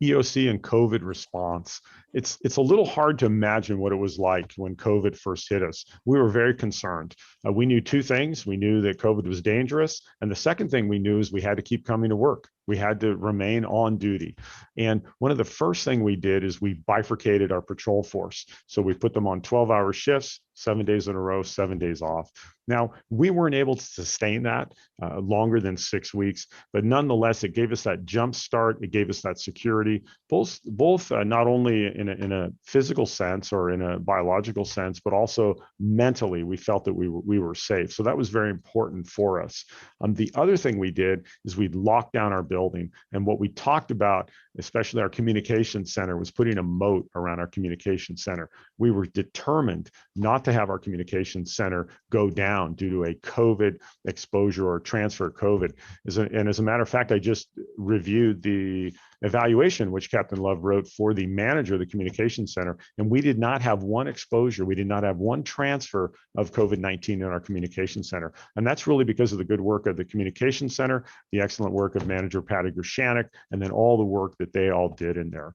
EOC and COVID response. It's a little hard to imagine what it was like when COVID first hit us. We were very concerned. We knew two things. We knew that COVID was dangerous. And the second thing we knew is we had to keep coming to work. We had to remain on duty. And one of the first thing we did is we bifurcated our patrol force. So we put them on 12-hour shifts, 7 days in a row, 7 days off. Now, we weren't able to sustain that longer than 6 weeks, but nonetheless, it gave us that jump start. It gave us that security, both not only in a physical sense or in a biological sense, but also mentally, we felt that we were safe. So that was very important for us. The other thing we did is we locked down our building. And what we talked about, especially our communication center, was putting a moat around our communication center. We were determined not to have our communication center go down due to a COVID exposure or transfer of COVID. And as a matter of fact, I just reviewed the evaluation which Captain Love wrote for the manager of the communication center, and we did not have one exposure. We did not have one transfer of COVID-19 in our communication center. And that's really because of the good work of the communication center, the excellent work of Manager Patty Gershanik, and then all the work that they all did in there.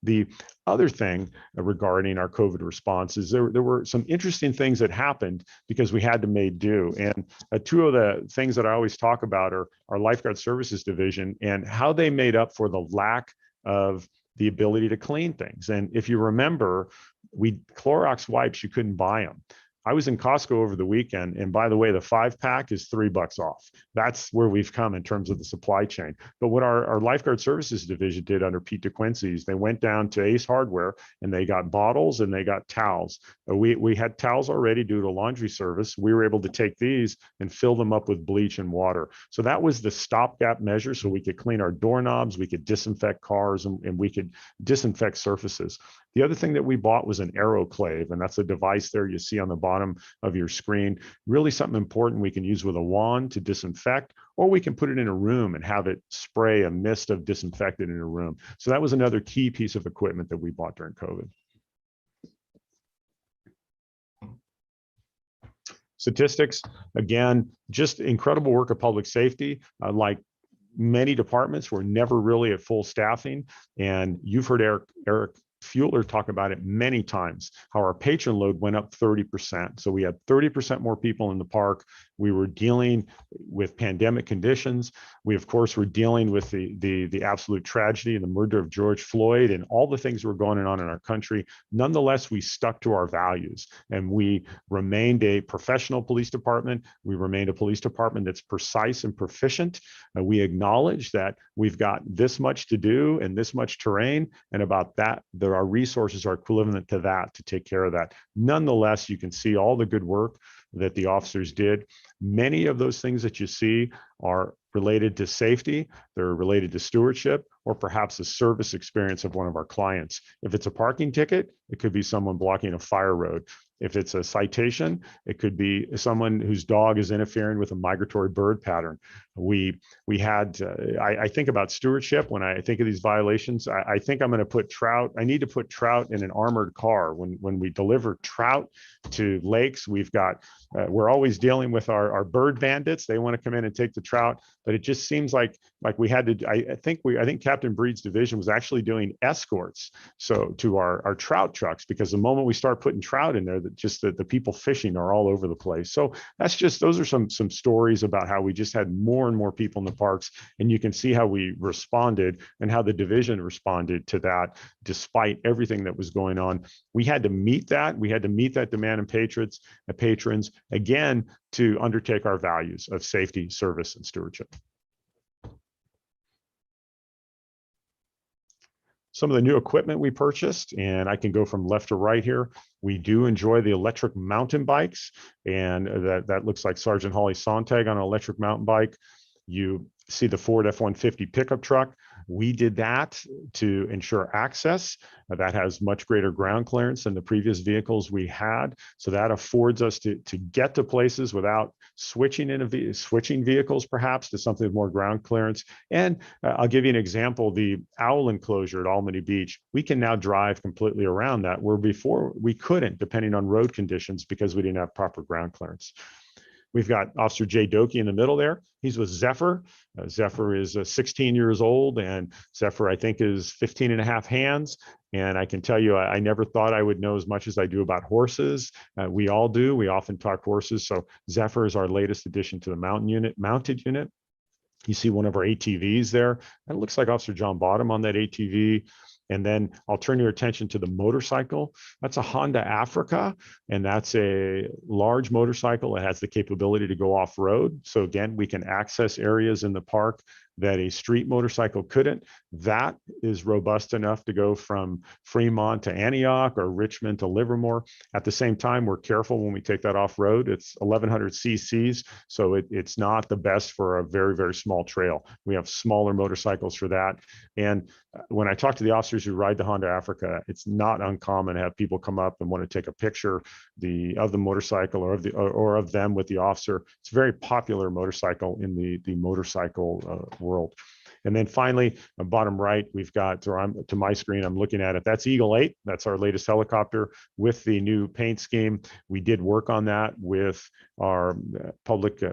The other thing regarding our COVID response is there were some interesting things that happened because we had to make do. And two of the things that I always talk about are our Lifeguard Services Division and how they made up for the lack of the ability to clean things. And if you remember, Clorox wipes, you couldn't buy them. I was in Costco over the weekend, and by the way, the 5-pack is $3 off. That's where we've come in terms of the supply chain. But what our Lifeguard Services Division did under Pete DeQuincy's, they went down to Ace Hardware and they got bottles and they got towels. We had towels already due to laundry service. We were able to take these and fill them up with bleach and water. So that was the stopgap measure, so we could clean our doorknobs, we could disinfect cars, and we could disinfect surfaces. The other thing that we bought was an aeroclave, and that's a device there you see on the bottom of your screen. Really something important we can use with a wand to disinfect, or we can put it in a room and have it spray a mist of disinfectant in a room. So that was another key piece of equipment that we bought during COVID. Statistics, again, just incredible work of public safety. Like many departments, we're never really at full staffing. And you've heard Eric Fueler talk about it many times, how our patron load went up 30%. So we had 30% more people in the park. We were dealing with pandemic conditions. We, of course, were dealing with the absolute tragedy and the murder of George Floyd and all the things that were going on in our country. Nonetheless, we stuck to our values and we remained a professional police department. We remained a police department that's precise and proficient. We acknowledge that we've got this much to do and this much terrain, and about that, our resources are equivalent to that to take care of that. Nonetheless, you can see all the good work that the officers did. Many of those things that you see are related to safety, they're related to stewardship, or perhaps the service experience of one of our clients. If it's a parking ticket, it could be someone blocking a fire road. If it's a citation, it could be someone whose dog is interfering with a migratory bird pattern. We had, I think about stewardship when I think of these violations. I think I'm going to put trout. I need to put trout in an armored car. When we deliver trout to lakes, we've got, we're always dealing with our bird bandits. They want to come in and take the trout, but it just seems like we had to. I think Captain Breed's division was actually doing escorts to our trout trucks, because the moment we start putting trout in there, the people fishing are all over the place. So those are some stories about how we just had more and more people in the parks, and you can see how we responded and how the division responded to that despite everything that was going on. We had to meet that. We had to meet that demand and patrons again to undertake our values of safety, service, and stewardship. Some of the new equipment we purchased, and I can go from left to right here. We do enjoy the electric mountain bikes, and that looks like Sergeant Holly Sontag on an electric mountain bike. You see the Ford F-150 pickup truck. We did that to ensure access. That has much greater ground clearance than the previous vehicles we had. So that affords us to get to places without switching vehicles perhaps to something with more ground clearance. And I'll give you an example, the owl enclosure at Albany Beach, we can now drive completely around that, where before we couldn't, depending on road conditions, because we didn't have proper ground clearance. We've got Officer Jay Doki in the middle there. He's with Zephyr. Zephyr is 16 years old, and Zephyr, I think, is 15 and a half hands. And I can tell you, I never thought I would know as much as I do about horses. We all do. We often talk horses. So Zephyr is our latest addition to the mounted unit. You see one of our ATVs there. That looks like Officer John Bottom on that ATV. And then I'll turn your attention to the motorcycle. That's a Honda Africa, and that's a large motorcycle. It has the capability to go off-road. So again, we can access areas in the park that a street motorcycle couldn't. That is robust enough to go from Fremont to Antioch or Richmond to Livermore. At the same time, we're careful when we take that off-road. It's 1100 cc's, so it's not the best for a very, very small trail. We have smaller motorcycles for that. And when I talk to the officers who ride the Honda Africa, it's not uncommon to have people come up and want to take a picture of the motorcycle or of them with the officer. It's a very popular motorcycle in the motorcycle world. And then finally, bottom right, we've got, to my screen, I'm looking at it. That's Eagle 8. That's our latest helicopter with the new paint scheme. We did work on that with our public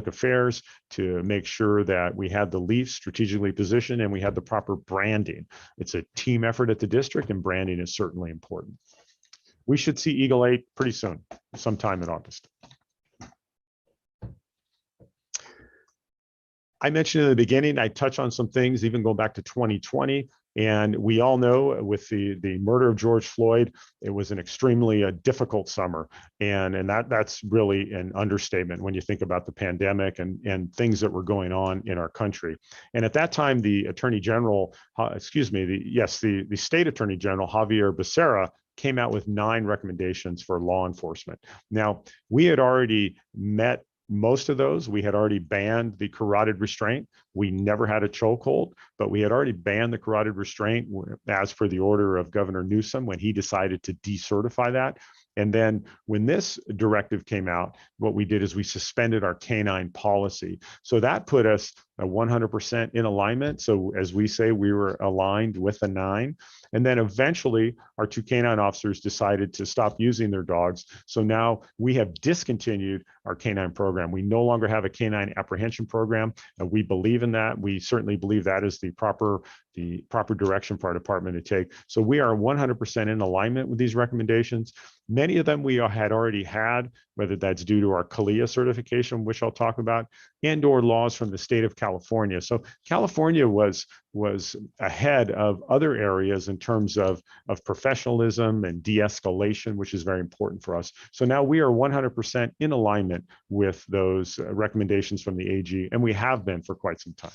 affairs to make sure that we had the leaf strategically positioned and we had the proper branding. It's a team effort at the district, and branding is certainly important. We should see Eagle 8 pretty soon, sometime in August. I mentioned in the beginning, I touch on some things, even going back to 2020. And we all know with the murder of George Floyd, it was an extremely difficult summer. And that's really an understatement when you think about the pandemic and things that were going on in our country. And at that time, the Attorney General, the State Attorney General, Javier Becerra, came out with 9 recommendations for law enforcement. Now, we had already met most of those. We had already banned the carotid restraint. We never had a chokehold, but we had already banned the carotid restraint as per the order of Governor Newsom when he decided to decertify that. And then when this directive came out, what we did is we suspended our canine policy. So that put us 100% in alignment. So as we say, we were aligned with the 9. And then eventually our 2 canine officers decided to stop using their dogs. So now we have discontinued our canine program. We no longer have a canine apprehension program. We believe in that. We certainly believe that is the proper direction for our department to take. So we are 100% in alignment with these recommendations. Many of them we had already had, whether that's due to our CALIA certification, which I'll talk about, and or laws from the state of California. So California was ahead of other areas in terms of professionalism and de-escalation, which is very important for us. So now we are 100% in alignment with those recommendations from the AG, and we have been for quite some time.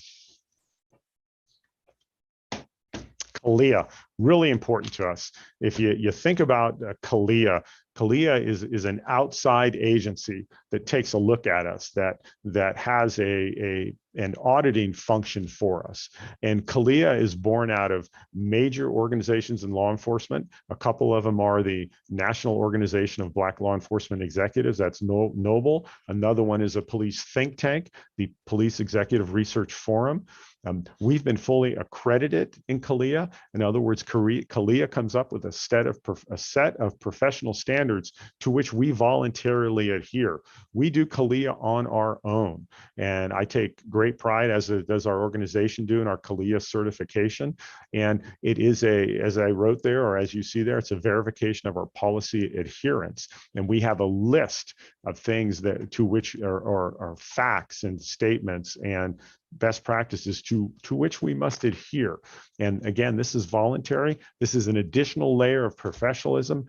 CALIA, really important to us. If you think about CALIA is an outside agency that takes a look at us, that has an auditing function for us. And CALIA is born out of major organizations in law enforcement. A couple of them are the National Organization of Black Law Enforcement Executives, that's NOBLE. Another one is a police think tank, the Police Executive Research Forum. We've been fully accredited in CALIA. In other words, CALIA comes up with a set of professional standards to which we voluntarily adhere. We do CALIA on our own, and I take great pride, as does our organization, do in our CALIA certification. And it is as I wrote there, or as you see there, it's a verification of our policy adherence. And we have a list of things to which are facts and statements and best practices to which we must adhere. And again, this is voluntary. This is an additional layer of professionalism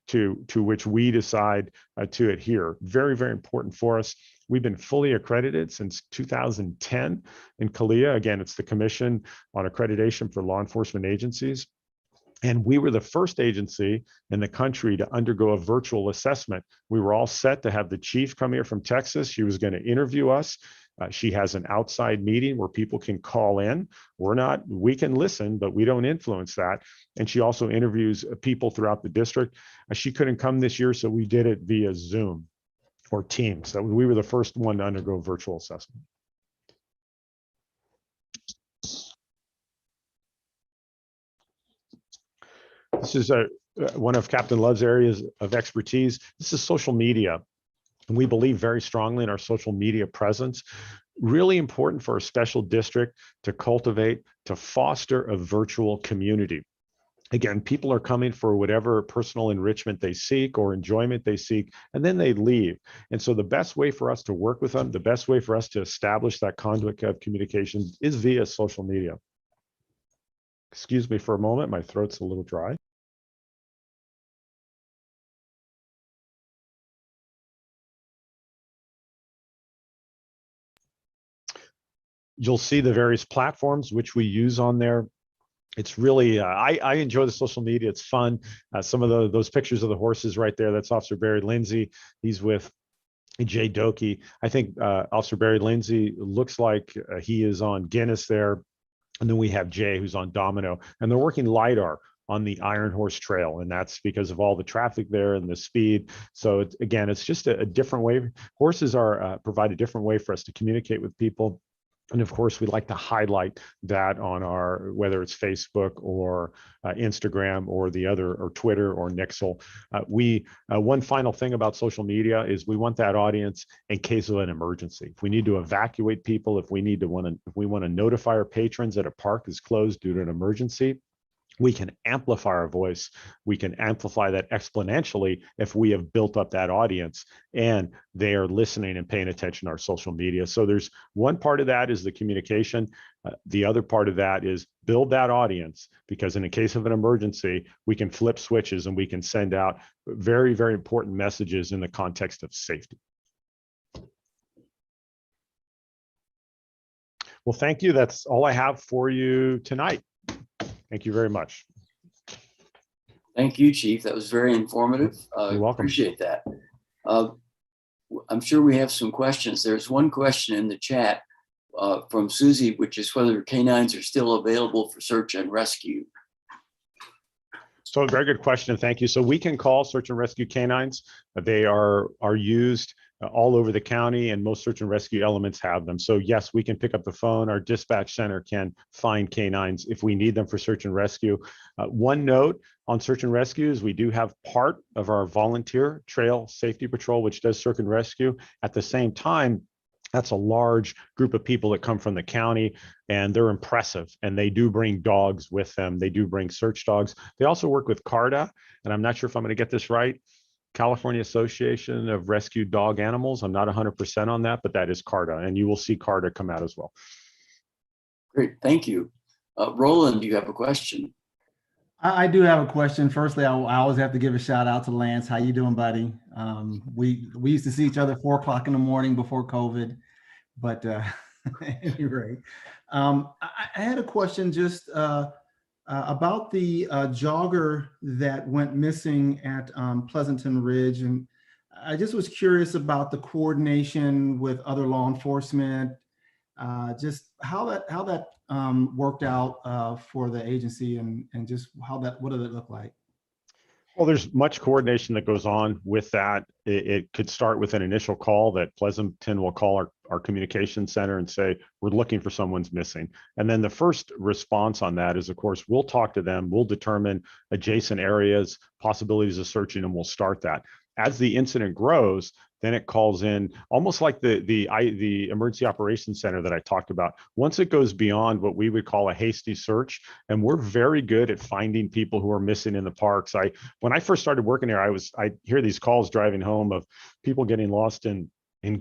to which we decide to adhere. Very, very important for us. We've been fully accredited since 2010 in CALIA. Again, it's the Commission on Accreditation for Law Enforcement Agencies. And we were the first agency in the country to undergo a virtual assessment. We were all set to have the chief come here from Texas. She was going to interview us. She has an outside meeting where people can call in. We can listen, but we don't influence that. And she also interviews people throughout the district. She couldn't come this year, so we did it via Zoom or Teams. So we were the first one to undergo virtual assessment. This is one of Captain Love's areas of expertise. This is social media. And we believe very strongly in our social media presence. Really important for a special district to cultivate, to foster a virtual community. Again, people are coming for whatever personal enrichment they seek or enjoyment they seek, and then they leave. And so the best way for us to work with them, the best way for us to establish that conduit of communication is via social media. Excuse me for a moment, my throat's a little dry. You'll see the various platforms which we use on there. It's really, I enjoy the social media. It's fun. Some of those pictures of the horses right there, that's Officer Barry Lindsay. He's with Jay Doki. I think Officer Barry Lindsay looks like he is on Guinness there. And then we have Jay, who's on Domino. And they're working LiDAR on the Iron Horse Trail. And that's because of all the traffic there and the speed. So again, it's just a different way. Horses provide a different way for us to communicate with people. And of course, we like to highlight that on our, whether it's Facebook or Instagram or the other, or Twitter or Nixle. One final thing about social media is we want that audience in case of an emergency. If we need to evacuate people, if we want to notify our patrons that a park is closed due to an emergency, we can amplify our voice. We can amplify that exponentially if we have built up that audience and they are listening and paying attention to our social media. So there's one part of that is the communication. The other part of that is build that audience, because in the case of an emergency, we can flip switches and we can send out very, very important messages in the context of safety. Well, thank you. That's all I have for you tonight. Thank you very much. Thank you, Chief. That was very informative. You're welcome. Appreciate that. I'm sure we have some questions. There's one question in the chat from Susie, which is whether canines are still available for search and rescue. So a very good question. Thank you. So we can call search and rescue canines. They are used all over the county, and most search and rescue elements have them. So yes, we can pick up the phone. Our dispatch center can find canines if we need them for search and rescue. One note on search and rescue is we do have part of our volunteer trail safety patrol, which does search and rescue. At the same time, that's a large group of people that come from the county, and they're impressive, and they do bring dogs with them. They do bring search dogs. They also work with CARDA, and I'm not sure if I'm going to get this right, California Association of Rescued Dog Animals. I'm not 100% on that, but that is CARDA, and you will see CARDA come out as well. Great, thank you. Roland, do you have a question? I do have a question. Firstly, I always have to give a shout out to Lance. How you doing, buddy? We used to see each other 4 o'clock in the morning before COVID, but anyway, I had a question just about the jogger that went missing at Pleasanton Ridge, and I just was curious about the coordination with other law enforcement, just how that worked out for the agency, and just what did it look like? Well, there's much coordination that goes on with that. It could start with an initial call that Pleasanton will call our communication center and say, we're looking for someone's missing. And then the first response on that is, of course, we'll talk to them. We'll determine adjacent areas, possibilities of searching, and we'll start that. As the incident grows, then it calls in almost like the emergency operations center that I talked about. Once it goes beyond what we would call a hasty search, and we're very good at finding people who are missing in the parks. When I first started working there, I hear these calls driving home of people getting lost in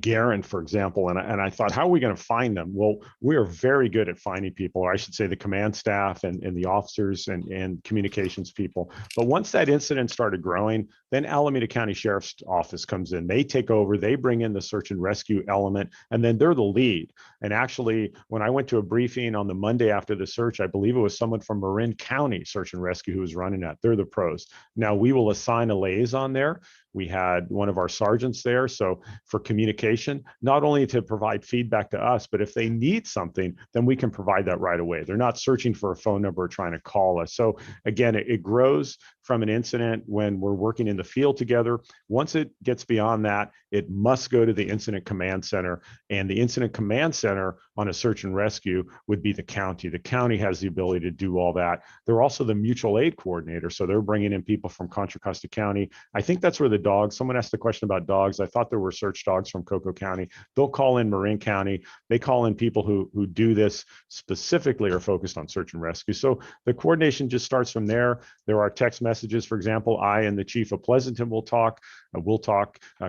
Garin, for example, and I thought, how are we going to find them? Well, we are very good at finding people, or I should say the command staff and the officers and communications people. But once that incident started growing, then Alameda County Sheriff's Office comes in. They take over, they bring in the search and rescue element, and then they're the lead. And actually, when I went to a briefing on the Monday after the search, I believe it was someone from Marin County Search and Rescue who was running that. They're the pros. Now we will assign a liaison there. We had one of our sergeants there. So for communication communication, not only to provide feedback to us, but if they need something, then we can provide that right away. They're not searching for a phone number or trying to call us. So again, it grows from an incident when we're working in the field together. Once it gets beyond that, it must go to the incident command center, and the incident command center on a search and rescue would be the county. The county has the ability to do all that. They're also the mutual aid coordinator, so they're bringing in people from Contra Costa County. I think that's where the dogs, someone asked the question about dogs. I thought there were search dogs from Cocoa County. They'll call in Marin County. They call in people who do this specifically or focused on search and rescue. So the coordination just starts from there. There are text messages. For example, I and the chief of Pleasanton will talk.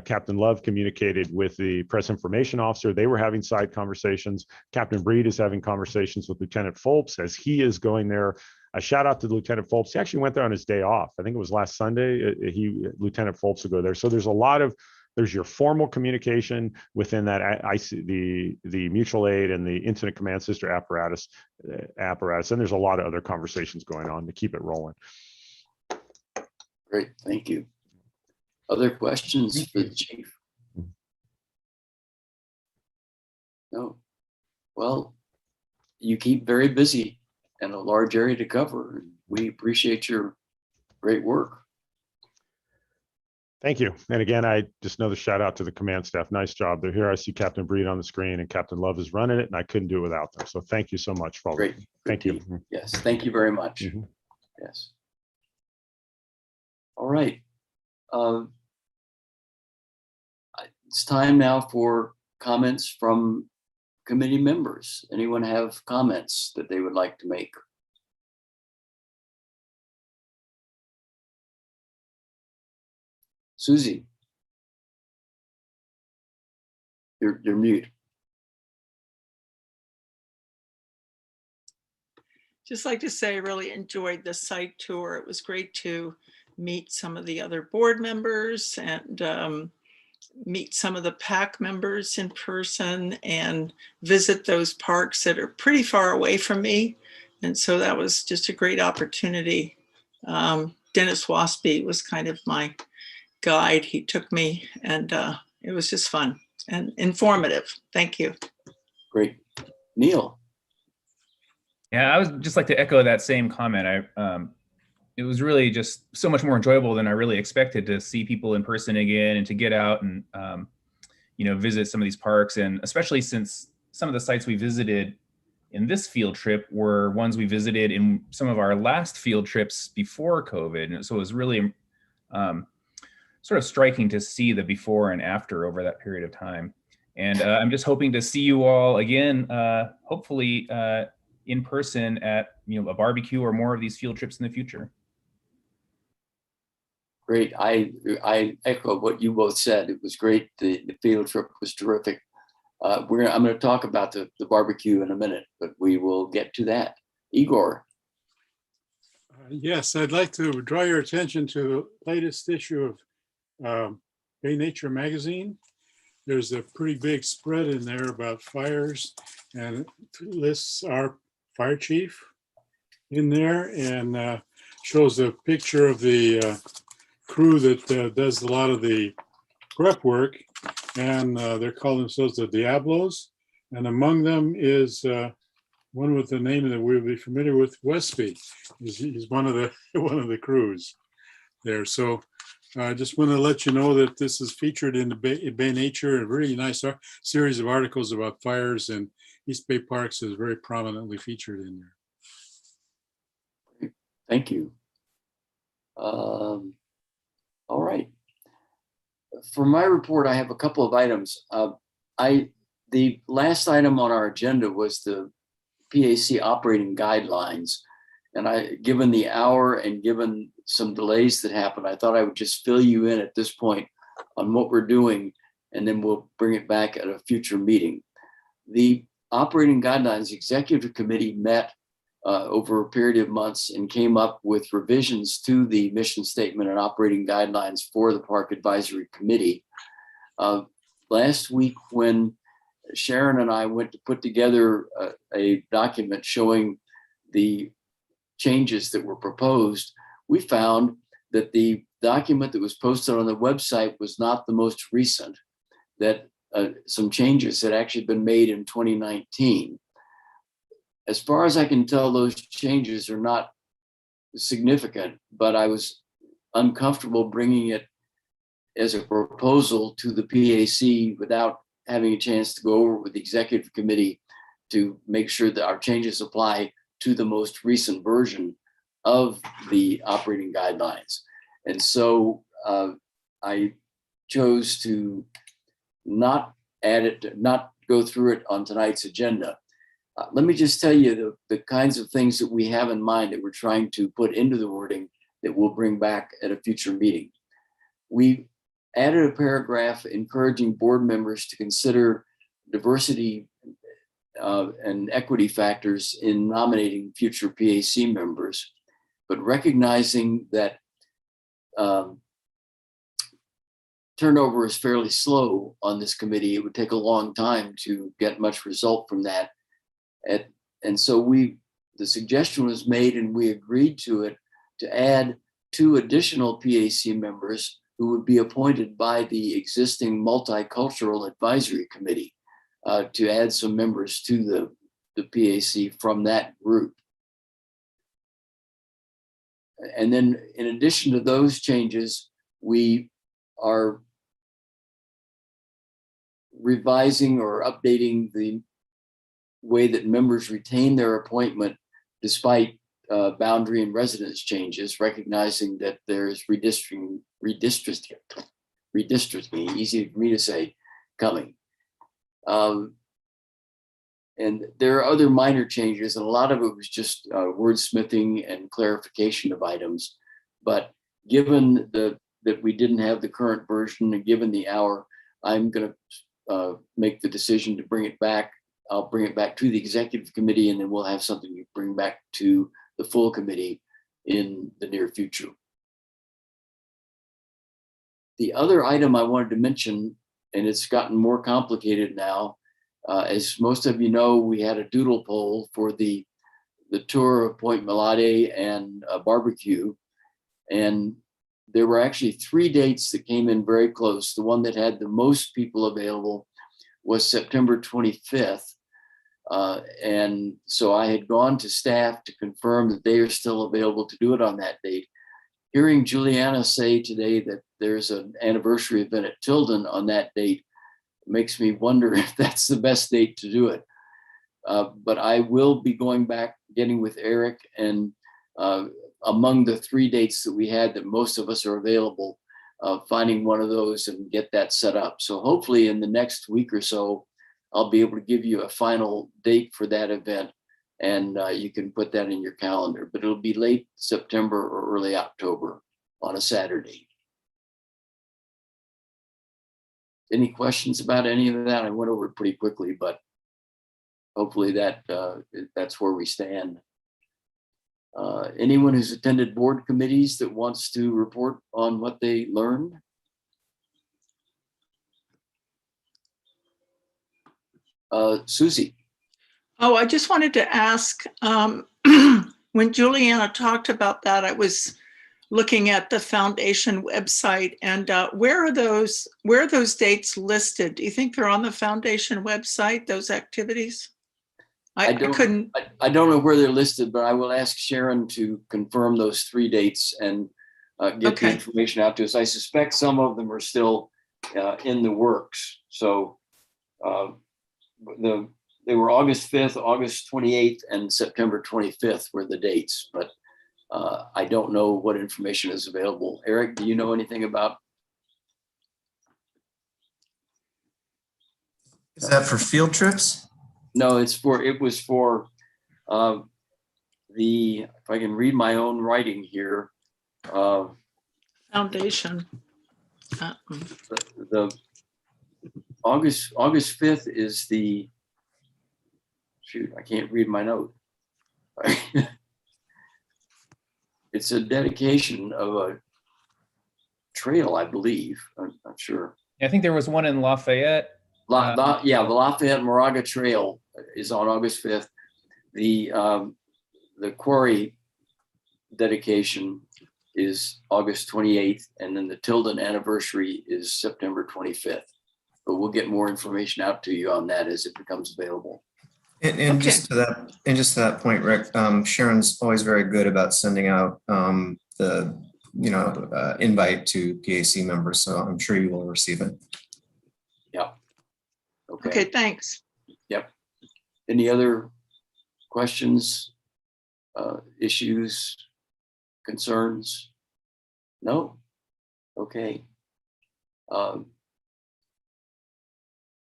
Captain Love communicated with the press information officer. They were having side conversations. Captain Breed is having conversations with Lieutenant Folps as he is going there. A shout out to Lieutenant Folps. He actually went there on his day off. I think it was last Sunday. Lieutenant Folps will go there. So there's your formal communication within that the mutual aid and the incident command sister apparatus. And there's a lot of other conversations going on to keep it rolling. Great, thank you. Other questions for the chief? No. Well, you keep very busy and a large area to cover. We appreciate your great work. Thank you. And again, I just know the shout out to the command staff. Nice job. They're here. I see Captain Breed on the screen and Captain Love is running it, and I couldn't do it without them. So thank you so much for all Great. that. Thank you. Yes, thank you very much. Yes. All right. It's time now for comments from committee members. Anyone have comments that they would like to make? Susie, you're mute. Just like to say I really enjoyed the site tour. It was great to meet some of the other board members and meet some of the PAC members in person and visit those parks that are pretty far away from me. And so that was just a great opportunity. Dennis Waspy was kind of my guide. He took me and it was just fun and informative. Thank you. Great. Neil. Yeah, I would just like to echo that same comment. It was really just so much more enjoyable than I really expected to see people in person again and to get out and visit some of these parks, and especially since some of the sites we visited in this field trip were ones we visited in some of our last field trips before COVID. And so it was really sort of striking to see the before and after over that period of time. And I'm just hoping to see you all again, hopefully in person at a barbecue or more of these field trips in the future. Great. I echo what you both said. It was great. The field trip was terrific. I'm going to talk about the barbecue in a minute, but we will get to that. Igor. Yes, I'd like to draw your attention to the latest issue of Bay Nature magazine. There's a pretty big spread in there about fires, and it lists our fire chief in there and shows a picture of the crew that does a lot of the prep work, and they're calling themselves the Diablos, and among them is one with the name that we'll be familiar with, Westby. He's one of the crews there. So I just want to let you know that this is featured in the Bay Nature, a really nice series of articles about fires, and East Bay Parks is very prominently featured in there. Thank you. All right. For my report, I have a couple of items. The last item on our agenda was the PAC operating guidelines. And given the hour and given some delays that happened, I thought I would just fill you in at this point on what we're doing, and then we'll bring it back at a future meeting. The operating guidelines executive committee met over a period of months and came up with revisions to the mission statement and operating guidelines for the Park Advisory Committee. Last week, when Sharon and I went to put together a document showing the changes that were proposed, we found that the document that was posted on the website was not the most recent, that some changes had actually been made in 2019. As far as I can tell, those changes are not significant, but I was uncomfortable bringing it as a proposal to the PAC without having a chance to go over with the executive committee to make sure that our changes apply to the most recent version of the operating guidelines. And so I chose to not add it, not go through it on tonight's agenda. Let me just tell you the kinds of things that we have in mind that we're trying to put into the wording that we'll bring back at a future meeting. We added a paragraph encouraging board members to consider diversity and equity factors in nominating future PAC members, but recognizing that turnover is fairly slow on this committee. It would take a long time to get much result from that. And so the suggestion was made and we agreed to it to add 2 additional PAC members who would be appointed by the existing Multicultural Advisory Committee to add some members to the PAC from that group. And then in addition to those changes, we are revising or updating the way that members retain their appointment despite boundary and residence changes, recognizing that there's redistricting, easy for me to say, coming. And there are other minor changes, and a lot of it was just wordsmithing and clarification of items. But given that we didn't have the current version and given the hour, I'm going to make the decision to bring it back. I'll bring it back to the executive committee, and then we'll have something to bring back to the full committee in the near future. The other item I wanted to mention, and it's gotten more complicated now, as most of you know, we had a doodle poll for the tour of Point Melade and a barbecue. And there were actually 3 dates that came in very close. The one that had the most people available was September 25th. And so I had gone to staff to confirm that they are still available to do it on that date. Hearing Juliana say today that there's an anniversary event at Tilden on that date makes me wonder if that's the best date to do it. But I will be going back, getting with Eric, and among the 3 dates that we had that most of us are available, finding one of those and get that set up. So hopefully in the next week or so, I'll be able to give you a final date for that event, and you can put that in your calendar, but it'll be late September or early October on a Saturday. Any questions about any of that? I went over it pretty quickly, but hopefully that's where we stand. Anyone who's attended board committees that wants to report on what they learned? Susie. Oh, I just wanted to ask, when Juliana talked about that, I was looking at the foundation website, and where are those dates listed? Do you think they're on the foundation website, those activities? I don't know where they're listed, but I will ask Sharon to confirm those 3 dates and get the information out to us. I suspect some of them are still in the works. So they were August 5th, August 28th, and September 25th were the dates, but I don't know what information is available. Eric, do you know anything about? Is that for field trips? No, it was for if I can read my own writing here. Foundation. The August 5th is the, shoot, I can't read my note. It's a dedication of a trail, I believe. I'm not sure. I think there was one in Lafayette. Yeah, the Lafayette Moraga Trail is on August 5th. The quarry dedication is August 28th, and then the Tilden anniversary is September 25th. but we'll get more information out to you on that as it becomes available. And just to that point, Rick, Sharon's always very good about sending out the invite to PAC members, so I'm sure you will receive it. Yeah. Okay, thanks. Yep. Any other questions, issues, concerns? No? Okay.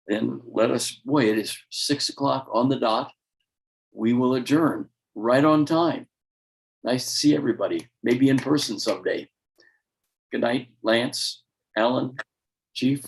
Then let us, boy, it is 6 o'clock on the dot. We will adjourn right on time. Nice to see everybody, maybe in person someday. Good night, Lance, Alan, Chief.